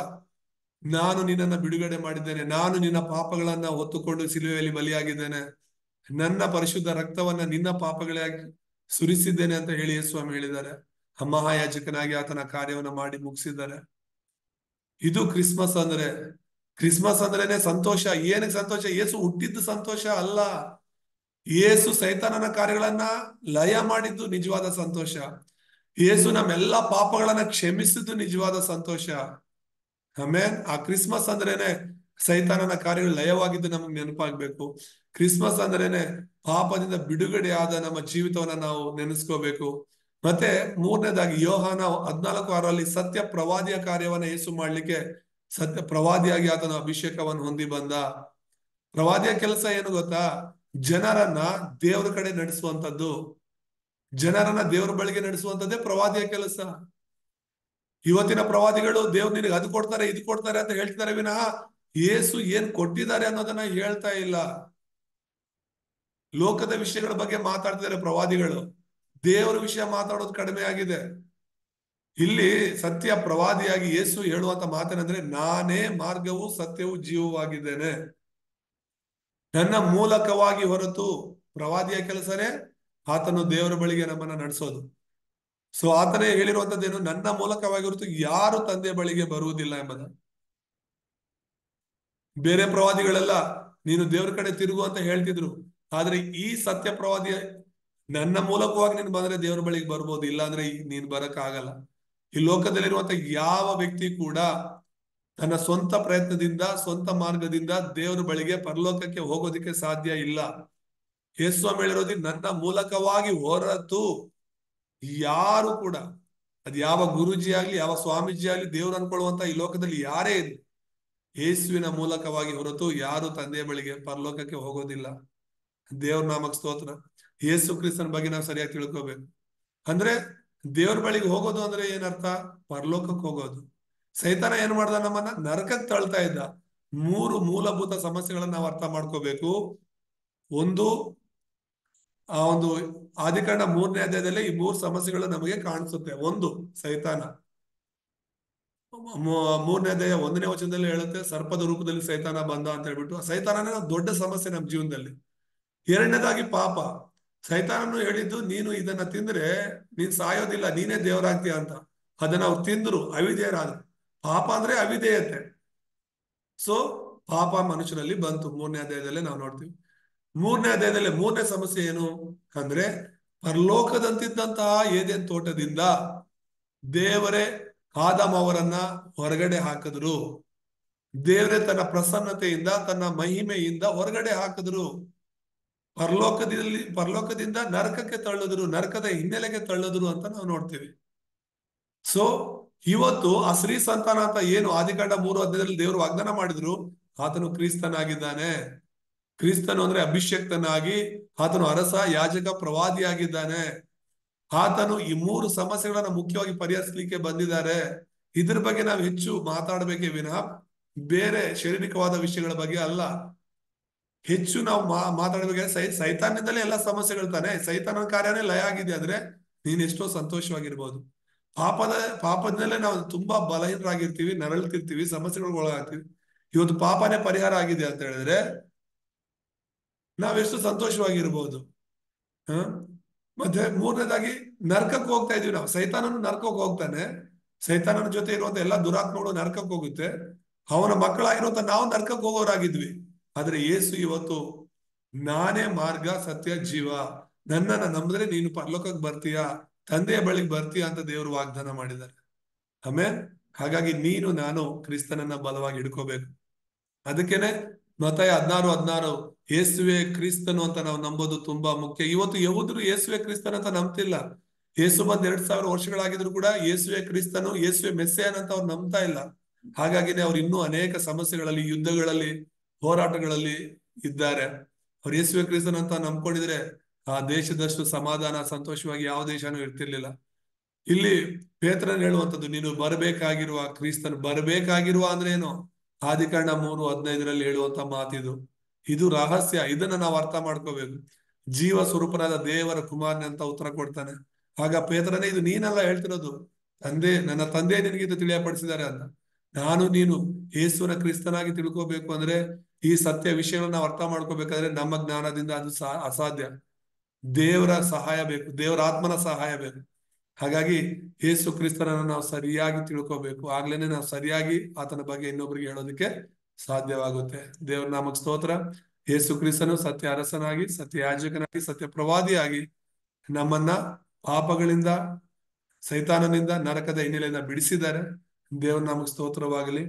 ನಾನು ನಿನ್ನನ್ನ ಬಿಡುಗಡೆ ಮಾಡಿದ್ದೇನೆ, ನಾನು ನಿನ್ನ ಪಾಪಗಳನ್ನ ಹೊತ್ತುಕೊಂಡು ಸಿಲುವೆಯಲ್ಲಿ ಬಲಿಯಾಗಿದ್ದೇನೆ, ನನ್ನ ಪರಿಶುದ್ಧ ರಕ್ತವನ್ನ ನಿನ್ನ ಪಾಪಗಳಾಗಿ ಸುರಿಸಿದ್ದೇನೆ ಅಂತ ಹೇಳಿ ಯೇಸು ಸ್ವಾಮಿ ಹೇಳಿದ್ದಾರೆ. ಮಹಾಯಾಜಕನಾಗಿ ಆತನ ಕಾರ್ಯವನ್ನ ಮಾಡಿ ಮುಗಿಸಿದ್ದಾರೆ. ಇದು ಕ್ರಿಸ್ಮಸ್ ಅಂದ್ರೆ. ಕ್ರಿಸ್ಮಸ್ ಅಂದ್ರೇನೆ ಸಂತೋಷ. ಏನಕ್ಕೆ ಸಂತೋಷ? ಯೇಸು ಹುಟ್ಟಿದ್ದು ಸಂತೋಷ ಅಲ್ಲ, ಯೇಸು ಸೈತಾನನ ಕಾರ್ಯಗಳನ್ನ ಲಯ ಮಾಡಿದ್ದು ನಿಜವಾದ ಸಂತೋಷ. ಯೇಸು ನಮ್ಮೆಲ್ಲಾ ಪಾಪಗಳನ್ನ ಕ್ಷಮಿಸಿದ್ದು ನಿಜವಾದ ಸಂತೋಷ. ಆಮೇನ್. ಆ ಕ್ರಿಸ್ಮಸ್ ಅಂದ್ರೇನೆ ಸೈತಾನನ ಕಾರ್ಯಗಳು ಲಯವಾಗಿದ್ದು ನಮಗೆ ನೆನಪಾಗ್ಬೇಕು. ಕ್ರಿಸ್ಮಸ್ ಅಂದ್ರೇನೆ ಪಾಪದಿಂದ ಬಿಡುಗಡೆಯಾದ ನಮ್ಮ ಜೀವಿತವನ್ನ ನಾವು ನೆನೆಸ್ಕೋಬೇಕು. ಮತ್ತೆ ಮೂರನೇದಾಗಿ ಯೋಹಾನ 14:6 ಸತ್ಯ ಪ್ರವಾದಿಯ ಕಾರ್ಯವನ್ನ ಯೇಸು ಮಾಡ್ಲಿಕ್ಕೆ ಸತ್ಯ ಪ್ರವಾದಿಯಾಗಿ ಆತನ ಅಭಿಷೇಕವನ್ನು ಹೊಂದಿ ಬಂದ. ಪ್ರವಾದಿಯ ಕೆಲಸ ಏನು ಗೊತ್ತಾ? ಜನರನ್ನ ದೇವರ ಕಡೆ ನಡೆಸುವಂತದ್ದು, ಜನರನ್ನ ದೇವರ ಬಳಿಗೆ ನಡೆಸುವಂತದ್ದೇ ಪ್ರವಾದಿಯ ಕೆಲಸ. ಇವತ್ತಿನ ಪ್ರವಾದಿಗಳು ದೇವ್ರು ನಿನಗೆ ಅದು ಕೊಡ್ತಾರೆ ಇದು ಕೊಡ್ತಾರೆ ಅಂತ ಹೇಳ್ತಾರೆ ವಿನಃ ಯೇಸು ಏನ್ ಕೊಟ್ಟಿದ್ದಾರೆ ಅನ್ನೋದನ್ನ ಹೇಳ್ತಾ ಇಲ್ಲ. ಲೋಕದ ವಿಷಯಗಳ ಬಗ್ಗೆ ಮಾತಾಡ್ತಿದ್ದಾರೆ ಪ್ರವಾದಿಗಳು, ದೇವರ ವಿಷಯ ಮಾತಾಡೋದು ಕಡಿಮೆ ಆಗಿದೆ. ಇಲ್ಲಿ ಸತ್ಯ ಪ್ರವಾದಿಯಾಗಿ ಯೇಸು ಹೇಳುವಂತ ಮಾತೇನಂದ್ರೆ, ನಾನೇ ಮಾರ್ಗವು ಸತ್ಯವೂ ಜೀವವಾಗಿದ್ದೇನೆ, ನನ್ನ ಮೂಲಕವಾಗಿ ಹೊರತು ಪ್ರವಾದಿಯ ಕೆಲಸನೇ ಆತನು ದೇವರ ಬಳಿಗೆ ನಮ್ಮನ್ನ ನಡೆಸೋದು. ಸೊ ಆತನೇ ಹೇಳಿರುವಂತದ್ದೇನು, ನನ್ನ ಮೂಲಕವಾಗಿ ಹೊರತು ಯಾರು ತಂದೆಯ ಬಳಿಗೆ ಬರುವುದಿಲ್ಲ ಎಂಬುದು. ಬೇರೆ ಪ್ರವಾದಿಗಳೆಲ್ಲ ನೀನು ದೇವರ ಕಡೆ ತಿರುಗು ಅಂತ ಹೇಳ್ತಿದ್ರು, ಆದ್ರೆ ಈ ಸತ್ಯ ಪ್ರವಾದಿ ನನ್ನ ಮೂಲಕವಾಗಿ ನೀನು ಬಂದ್ರೆ ದೇವರ ಬಳಿಗೆ ಬರ್ಬೋದು, ಇಲ್ಲಾಂದ್ರೆ ನೀನ್ ಬರಕ್ ಆಗಲ್ಲ. ಈ ಲೋಕದಲ್ಲಿರುವಂತ ಯಾವ ವ್ಯಕ್ತಿ ಕೂಡ ತನ್ನ ಸ್ವಂತ ಪ್ರಯತ್ನದಿಂದ ಸ್ವಂತ ಮಾರ್ಗದಿಂದ ದೇವರ ಬಳಿಗೆ ಪರಲೋಕಕ್ಕೆ ಹೋಗೋದಿಕ್ಕೆ ಸಾಧ್ಯ ಇಲ್ಲ. ಯೇಸು ಹೇಳಿರೋದು ನನ್ನ ಮೂಲಕವಾಗಿ ಹೊರತು ಯಾರು ಕೂಡ, ಅದ್ ಯಾವ ಗುರುಜಿ ಆಗ್ಲಿ ಯಾವ ಸ್ವಾಮೀಜಿ ಆಗ್ಲಿ ದೇವ್ರು ಅನ್ಕೊಳ್ಳುವಂತ ಈ ಲೋಕದಲ್ಲಿ ಯಾರೇ ಇದ್ರು, ಯೇಸುವಿನ ಮೂಲಕವಾಗಿ ಹೊರತು ಯಾರು ತಂದೆಯ ಬಳಿಗೆ ಪರಲೋಕಕ್ಕೆ ಹೋಗೋದಿಲ್ಲ. ದೇವ್ರ ನಾಮಕ್ ಸ್ತೋತ್ರ. ಯೇಸು ಕ್ರಿಸ್ತನ ಬಗ್ಗೆ ನಾವು ಸರಿಯಾಗಿ ತಿಳ್ಕೋಬೇಕು. ಅಂದ್ರೆ ದೇವ್ರ ಬಳಿಗೆ ಹೋಗೋದು ಅಂದ್ರೆ ಏನರ್ಥ? ಪರಲೋಕಕ್ಕೆ ಹೋಗೋದು. ಸೈತಾನ ಏನ್ ಮಾಡ್ದ? ನಮ್ಮನ್ನ ನರಕಕ್ಕೆ ತಳ್ತಾ ಇದ್ದ. 3 ಮೂಲಭೂತ ಸಮಸ್ಯೆಗಳನ್ನ ನಾವು ಅರ್ಥ ಮಾಡ್ಕೋಬೇಕು. ಒಂದು, ಆ ಒಂದು ಆದಿಕಾಂಡ 3ನೇ ಅಧ್ಯಾಯದಲ್ಲಿ ಈ 3 ಸಮಸ್ಯೆಗಳು ನಮಗೆ ಕಾಣಿಸುತ್ತೆ. ಒಂದು, ಸೈತಾನ. 3ನೇ ಅಧ್ಯಾಯ 1ನೇ ವಚನದಲ್ಲಿ ಹೇಳುತ್ತೆ, ಸರ್ಪದ ರೂಪದಲ್ಲಿ ಸೈತಾನ ಬಂದ ಅಂತ ಹೇಳ್ಬಿಟ್ಟು. ಸೈತಾನನೇ ದೊಡ್ಡ ಸಮಸ್ಯೆ ನಮ್ಮ ಜೀವನದಲ್ಲಿ. 2ನೇದಾಗಿ ಪಾಪ. ಸೈತಾನನು ಹೇಳಿದ್ದು, ನೀನು ಇದನ್ನ ತಿಂದ್ರೆ ನೀನ್ ಸಾಯೋದಿಲ್ಲ, ನೀನೇ ದೇವರಾಗ್ತೀಯ ಅಂತ. ಅದನ್ನ ಅವ್ರು ತಿಂದ್ರು, ಅವಿಧೇಯರಾದ್ರು. ಪಾಪ ಅಂದ್ರೆ ಅವಿಧೇಯತೆ. ಸೊ ಪಾಪ ಮನುಷ್ಯನಲ್ಲಿ ಬಂತು. 3ನೇ ಅಧ್ಯಾಯದಲ್ಲೇ ನಾವು ನೋಡ್ತೀವಿ. 3ನೇ ಅಧ್ಯಾಯದಲ್ಲಿ 3ನೇ ಸಮಸ್ಯೆ ಏನು ಅಂದ್ರೆ, ಪರಲೋಕದಂತಿದ್ದಂತಹ ಏದೇನ್ ತೋಟದಿಂದ ದೇವರೇ ಆದಾಮ ಅವರನ್ನ ಹೊರಗಡೆ ಹಾಕಿದ್ರು. ದೇವರೇ ತನ್ನ ಪ್ರಸನ್ನತೆಯಿಂದ ತನ್ನ ಮಹಿಮೆಯಿಂದ ಹೊರಗಡೆ ಹಾಕಿದ್ರು. ಪರಲೋಕದಿಂದ ನರಕಕ್ಕೆ ತಳ್ಳಿದ್ರು, ನರಕದ ಹಿನ್ನೆಲೆಗೆ ತಳ್ಳಿದ್ರು ಅಂತ ನಾವು ನೋಡ್ತೀವಿ. ಸೊ ಇವತ್ತು ಆ ಸ್ತ್ರೀ ಸಂತಾನ ಅಂತ ಏನು ಆದಿಕಾಂಡ 3 ಅಧ್ಯಾಯದಲ್ಲಿ ದೇವರು ವಾಗ್ದಾನ ಮಾಡಿದ್ರು, ಆತನು ಕ್ರಿಸ್ತನಾಗಿದ್ದಾನೆ. ಕ್ರಿಸ್ತನು ಅಂದ್ರೆ ಅಭಿಷಕ್ತನಾಗಿ ಆತನು ಅರಸ, ಯಾಜಕ, ಪ್ರವಾದಿಯಾಗಿದ್ದಾನೆ. ಆತನು ಈ 3 ಸಮಸ್ಯೆಗಳನ್ನ ಮುಖ್ಯವಾಗಿ ಪರಿಹರಿಸಲಿಕ್ಕೆ ಬಂದಿದ್ದಾರೆ. ಇದ್ರ ಬಗ್ಗೆ ನಾವು ಹೆಚ್ಚು ಮಾತಾಡಬೇಕೇ ವಿನಃ ಬೇರೆ ಶಾರೀರಿಕವಾದ ವಿಷಯಗಳ ಬಗ್ಗೆ ಅಲ್ಲ. ಹೆಚ್ಚು ನಾವು ಮಾತಾಡಬೇಕಾದ್ರೆ ಸೈತಾನದಿಂದಲೇ ಎಲ್ಲ ಸಮಸ್ಯೆಗಳು ತಾನೆ. ಸೈತಾನನ ಕಾರ್ಯನೇ ಲಯ ಆಗಿದೆ ಅಂದ್ರೆ ನೀನ್ ಎಷ್ಟೋ ಸಂತೋಷವಾಗಿರ್ಬೋದು. ಪಾಪದಲ್ಲೇ ನಾವು ತುಂಬಾ ಬಲಹೀನರಾಗಿರ್ತೀವಿ, ನರಳ್ತಿರ್ತೀವಿ, ಸಮಸ್ಯೆಗಳಿಗೆ ಒಳಗಾಗ್ತೀವಿ. ಇವತ್ತು ಪಾಪನೇ ಪರಿಹಾರ ಆಗಿದೆ ಅಂತ ಹೇಳಿದ್ರೆ ನಾವೆಷ್ಟು ಸಂತೋಷವಾಗಿರ್ಬೋದು. ಮತ್ತೆ 3ನೇದಾಗಿ ನರಕಕ್ಕೆ ಹೋಗ್ತಾ ಇದೀವಿ ನಾವು. ಸೈತಾನನು ನರಕಕ್ಕೆ ಹೋಗ್ತಾನೆ. ಸೈತಾನನ ಜೊತೆ ಇರುವಂತ ಎಲ್ಲಾ ದುರಾತ್ಮಗಳು ನರಕಕ್ಕೆ ಹೋಗುತ್ತೆ. ಅವನ ಮಕ್ಕಳಾಗಿರುವಂತ ನಾವು ನರಕಕ್ಕೆ ಹೋಗೋರಾಗಿದ್ವಿ. ಆದ್ರೆ ಯೇಸು ಇವತ್ತು ನಾನೇ ಮಾರ್ಗ, ಸತ್ಯ, ಜೀವ, ನನ್ನನ್ನ ನಂಬಿದ್ರೆ ನೀನು ಪರಲೋಕಕ್ಕೆ ಬರ್ತೀಯಾ, ತಂದೆಯ ಬಳಿಗೆ ಬರ್ತೀಯಾ ಅಂತ ದೇವರು ವಾಗ್ದಾನ ಮಾಡಿದ್ದಾರೆ. ಆಮೇಲೆ ಹಾಗಾಗಿ ನೀನು ನಾನು ಕ್ರಿಸ್ತನನ್ನ ಬಲವಾಗಿ ಹಿಡ್ಕೋಬೇಕು. ಅದಕ್ಕೇನೆ ಮತ್ತಾಯ 16:16 ಯೇಸುವೆ ಕ್ರಿಸ್ತನು ಅಂತ ನಾವು ನಂಬೋದು ತುಂಬಾ ಮುಖ್ಯ. ಇವತ್ತು ಯಹೂದರು ಯೇಸುವೆ ಕ್ರಿಸ್ತನ್ ಅಂತ ನಂಬ್ತಿಲ್ಲ. ಯೇಸು ಬಂದ್ 2000 ವರ್ಷಗಳಾಗಿದ್ರು ಕೂಡ ಯೇಸುವೆ ಕ್ರಿಸ್ತನು, ಯೇಸುವೆ ಮೆಸ್ಸಿಯನ್ ಅಂತ ಅವ್ರು ನಂಬ್ತಾ ಇಲ್ಲ. ಹಾಗಾಗಿನೇ ಅವ್ರು ಇನ್ನೂ ಅನೇಕ ಸಮಸ್ಯೆಗಳಲ್ಲಿ, ಯುದ್ಧಗಳಲ್ಲಿ, ಹೋರಾಟಗಳಲ್ಲಿ ಇದ್ದಾರೆ. ಅವ್ರು ಯೇಸುವೆ ಕ್ರಿಸ್ತನ್ ಅಂತ ನಂಬ್ಕೊಂಡಿದ್ರೆ ಆ ದೇಶದಷ್ಟು ಸಮಾಧಾನ, ಸಂತೋಷವಾಗಿ ಯಾವ ದೇಶನೂ ಇರ್ತಿರ್ಲಿಲ್ಲ. ಇಲ್ಲಿ ಪೇತ್ರನ್ ಹೇಳುವಂಥದ್ದು, ನೀನು ಬರಬೇಕಾಗಿರುವ ಕ್ರಿಸ್ತನು. ಬರಬೇಕಾಗಿರುವ ಅಂದ್ರೆ ಏನು? ಆದಿಕಾಂಡ 3:15 ಹೇಳುವಂತ ಮಾತಿದು. ಇದು ರಹಸ್ಯ. ಇದನ್ನ ನಾವು ಅರ್ಥ ಮಾಡ್ಕೋಬೇಕು. ಜೀವ ಸ್ವರೂಪನಾದ ದೇವರ ಕುಮಾರನೇ ಅಂತ ಉತ್ತರ ಕೊಡ್ತಾನೆ. ಆಗ ಪೇತ್ರನೇ, ಇದು ನೀನೆಲ್ಲ ಹೇಳ್ತಿರೋದು, ನನ್ನ ತಂದೆ ನಿನಗೆ ಇದು ತಿಳಿಯಪಡಿಸಿದ್ದಾರೆ ಅಂತ. ನಾನು ನೀನು ಯೇಸುವಿನ ಕ್ರಿಸ್ತನಾಗಿ ತಿಳ್ಕೋಬೇಕು ಅಂದ್ರೆ, ಈ ಸತ್ಯ ವಿಷಯಗಳನ್ನ ನಾವು ಅರ್ಥ ಮಾಡ್ಕೋಬೇಕಾದ್ರೆ ನಮ್ಮ ಜ್ಞಾನದಿಂದ ಅದು ಅಸಾಧ್ಯ. ದೇವರ ಸಹಾಯ ಬೇಕು, ದೇವರ ಆತ್ಮನ ಸಹಾಯ ಬೇಕು. ಹಾಗಾಗಿ ಯೇಸು ಕ್ರಿಸ್ತನನ್ನು ನಾವು ಸರಿಯಾಗಿ ತಿಳ್ಕೋಬೇಕು. ಆಗ್ಲೇನೆ ನಾವು ಸರಿಯಾಗಿ ಆತನ ಬಗ್ಗೆ ಇನ್ನೊಬ್ರಿಗೆ ಹೇಳೋದಕ್ಕೆ ಸಾಧ್ಯವಾಗುತ್ತೆ. ದೇವರ ನಾಮಕ್ಕೆ ಸ್ತೋತ್ರ. ಯೇಸು ಕ್ರಿಸ್ತನು ಸತ್ಯ ಅರಸನಾಗಿ, ಸತ್ಯ ಯಾಜಕನಾಗಿ, ಸತ್ಯ ಪ್ರವಾದಿಯಾಗಿ ನಮ್ಮನ್ನ ಪಾಪಗಳಿಂದ, ಸೈತಾನನಿಂದ, ನರಕದ ಹಿನ್ನೆಲೆಯಿಂದ ಬಿಡಿಸಿದ್ದಾರೆ. ದೇವರ ನಾಮಕ್ಕೆ ಸ್ತೋತ್ರವಾಗಲಿ.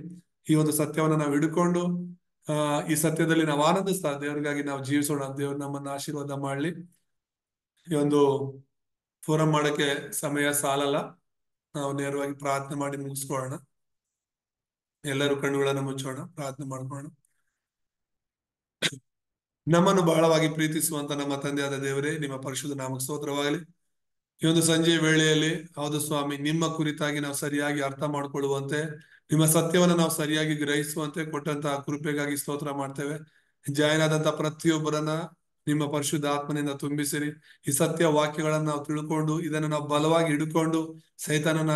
ಈ ಒಂದು ಸತ್ಯವನ್ನ ನಾವು ಹಿಡ್ಕೊಂಡು ಈ ಸತ್ಯದಲ್ಲಿ ನಾವು ಆನಂದಿಸ್ತಾ ದೇವರಿಗಾಗಿ ನಾವು ಜೀವಿಸೋಣ. ದೇವ್ರು ನಮ್ಮನ್ನ ಆಶೀರ್ವಾದ ಮಾಡ್ಲಿ. ಈ ಒಂದು ಫೋರಂ ಮಾಡಕ್ಕೆ ಸಮಯ ಸಾಲಲ್ಲ. ನಾವು ನೇರವಾಗಿ ಪ್ರಾರ್ಥನೆ ಮಾಡಿ ಮುಗಿಸ್ಕೊಳ್ಳೋಣ. ಎಲ್ಲರೂ ಕಣ್ಣುಗಳನ್ನ ಮುಚ್ಚೋಣ, ಪ್ರಾರ್ಥನೆ ಮಾಡ್ಕೊಳ್ಳೋಣ. ನಮ್ಮನ್ನು ಬಹಳವಾಗಿ ಪ್ರೀತಿಸುವಂತ ನಮ್ಮ ತಂದೆಯಾದ ದೇವರೇ, ನಿಮ್ಮ ಪರಿಶುದ್ಧ ನಾಮಕ್ಕೆ ಸ್ತೋತ್ರವಾಗಲಿ. ಈ ಒಂದು ಸಂಜೆಯ ವೇಳೆಯಲ್ಲಿ ಹೌದು ಸ್ವಾಮಿ, ನಿಮ್ಮ ಕುರಿತಾಗಿ ನಾವು ಸರಿಯಾಗಿ ಅರ್ಥ ಮಾಡ್ಕೊಳ್ಳುವಂತೆ, ನಿಮ್ಮ ಸತ್ಯವನ್ನ ನಾವು ಸರಿಯಾಗಿ ಗ್ರಹಿಸುವಂತೆ ಕೊಟ್ಟಂತಹ ಕೃಪೆಗಾಗಿ ಸ್ತೋತ್ರ ಮಾಡ್ತೇವೆ. ಜಾಯನಾದಂತ ಪ್ರತಿಯೊಬ್ಬರನ್ನ ನಿಮ್ಮ ಪರಿಶುದ್ಧ ಆತ್ಮನಿಂದ ತುಂಬಿಸಿರಿ. ಈ ಸತ್ಯ ವಾಕ್ಯಗಳನ್ನ ನಾವು ತಿಳ್ಕೊಂಡು ಇದನ್ನ ನಾವು ಬಲವಾಗಿ ಹಿಡ್ಕೊಂಡು ಸೈತಾನನ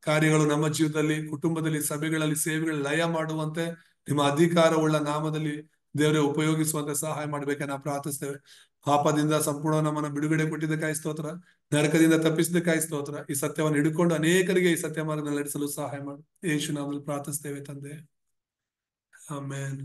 ಕಾರ್ಯಗಳು ನಮ್ಮ ಜೀವಿತದಲ್ಲಿ, ಕುಟುಂಬದಲ್ಲಿ, ಸಭೆಗಳಲ್ಲಿ, ಸೇವೆಗಳಲ್ಲಿ ಲಯ ಮಾಡುವಂತೆ ನಿಮ್ಮ ಅಧಿಕಾರವುಳ್ಳ ನಾಮದಲ್ಲಿ ದೇವರೇ ಉಪಯೋಗಿಸುವಂತೆ ಸಹಾಯ ಮಾಡ್ಬೇಕೆ ನಾವು ಪ್ರಾರ್ಥಿಸ್ತೇವೆ. ಪಾಪದಿಂದ ಸಂಪೂರ್ಣ ನಮ್ಮನ್ನ ಬಿಡುಗಡೆ ಕೊಟ್ಟಿದ್ದಕ್ಕಾಗಿ ಸ್ತೋತ್ರ. ನರಕದಿಂದ ತಪ್ಪಿಸಿದ್ದಕ್ಕಾಗಿ ಸ್ತೋತ್ರ. ಈ ಸತ್ಯವನ್ನು ಹಿಡ್ಕೊಂಡು ಅನೇಕರಿಗೆ ಈ ಸತ್ಯ ಮಾರ್ಗದಲ್ಲಿ ನಡೆಸಲು ಸಹಾಯ ಮಾಡು. ಯೇಸು ನಾಮದಲ್ಲಿ ಪ್ರಾರ್ಥಿಸ್ತೇವೆ ತಂದೆ. ಆಮೇನ್.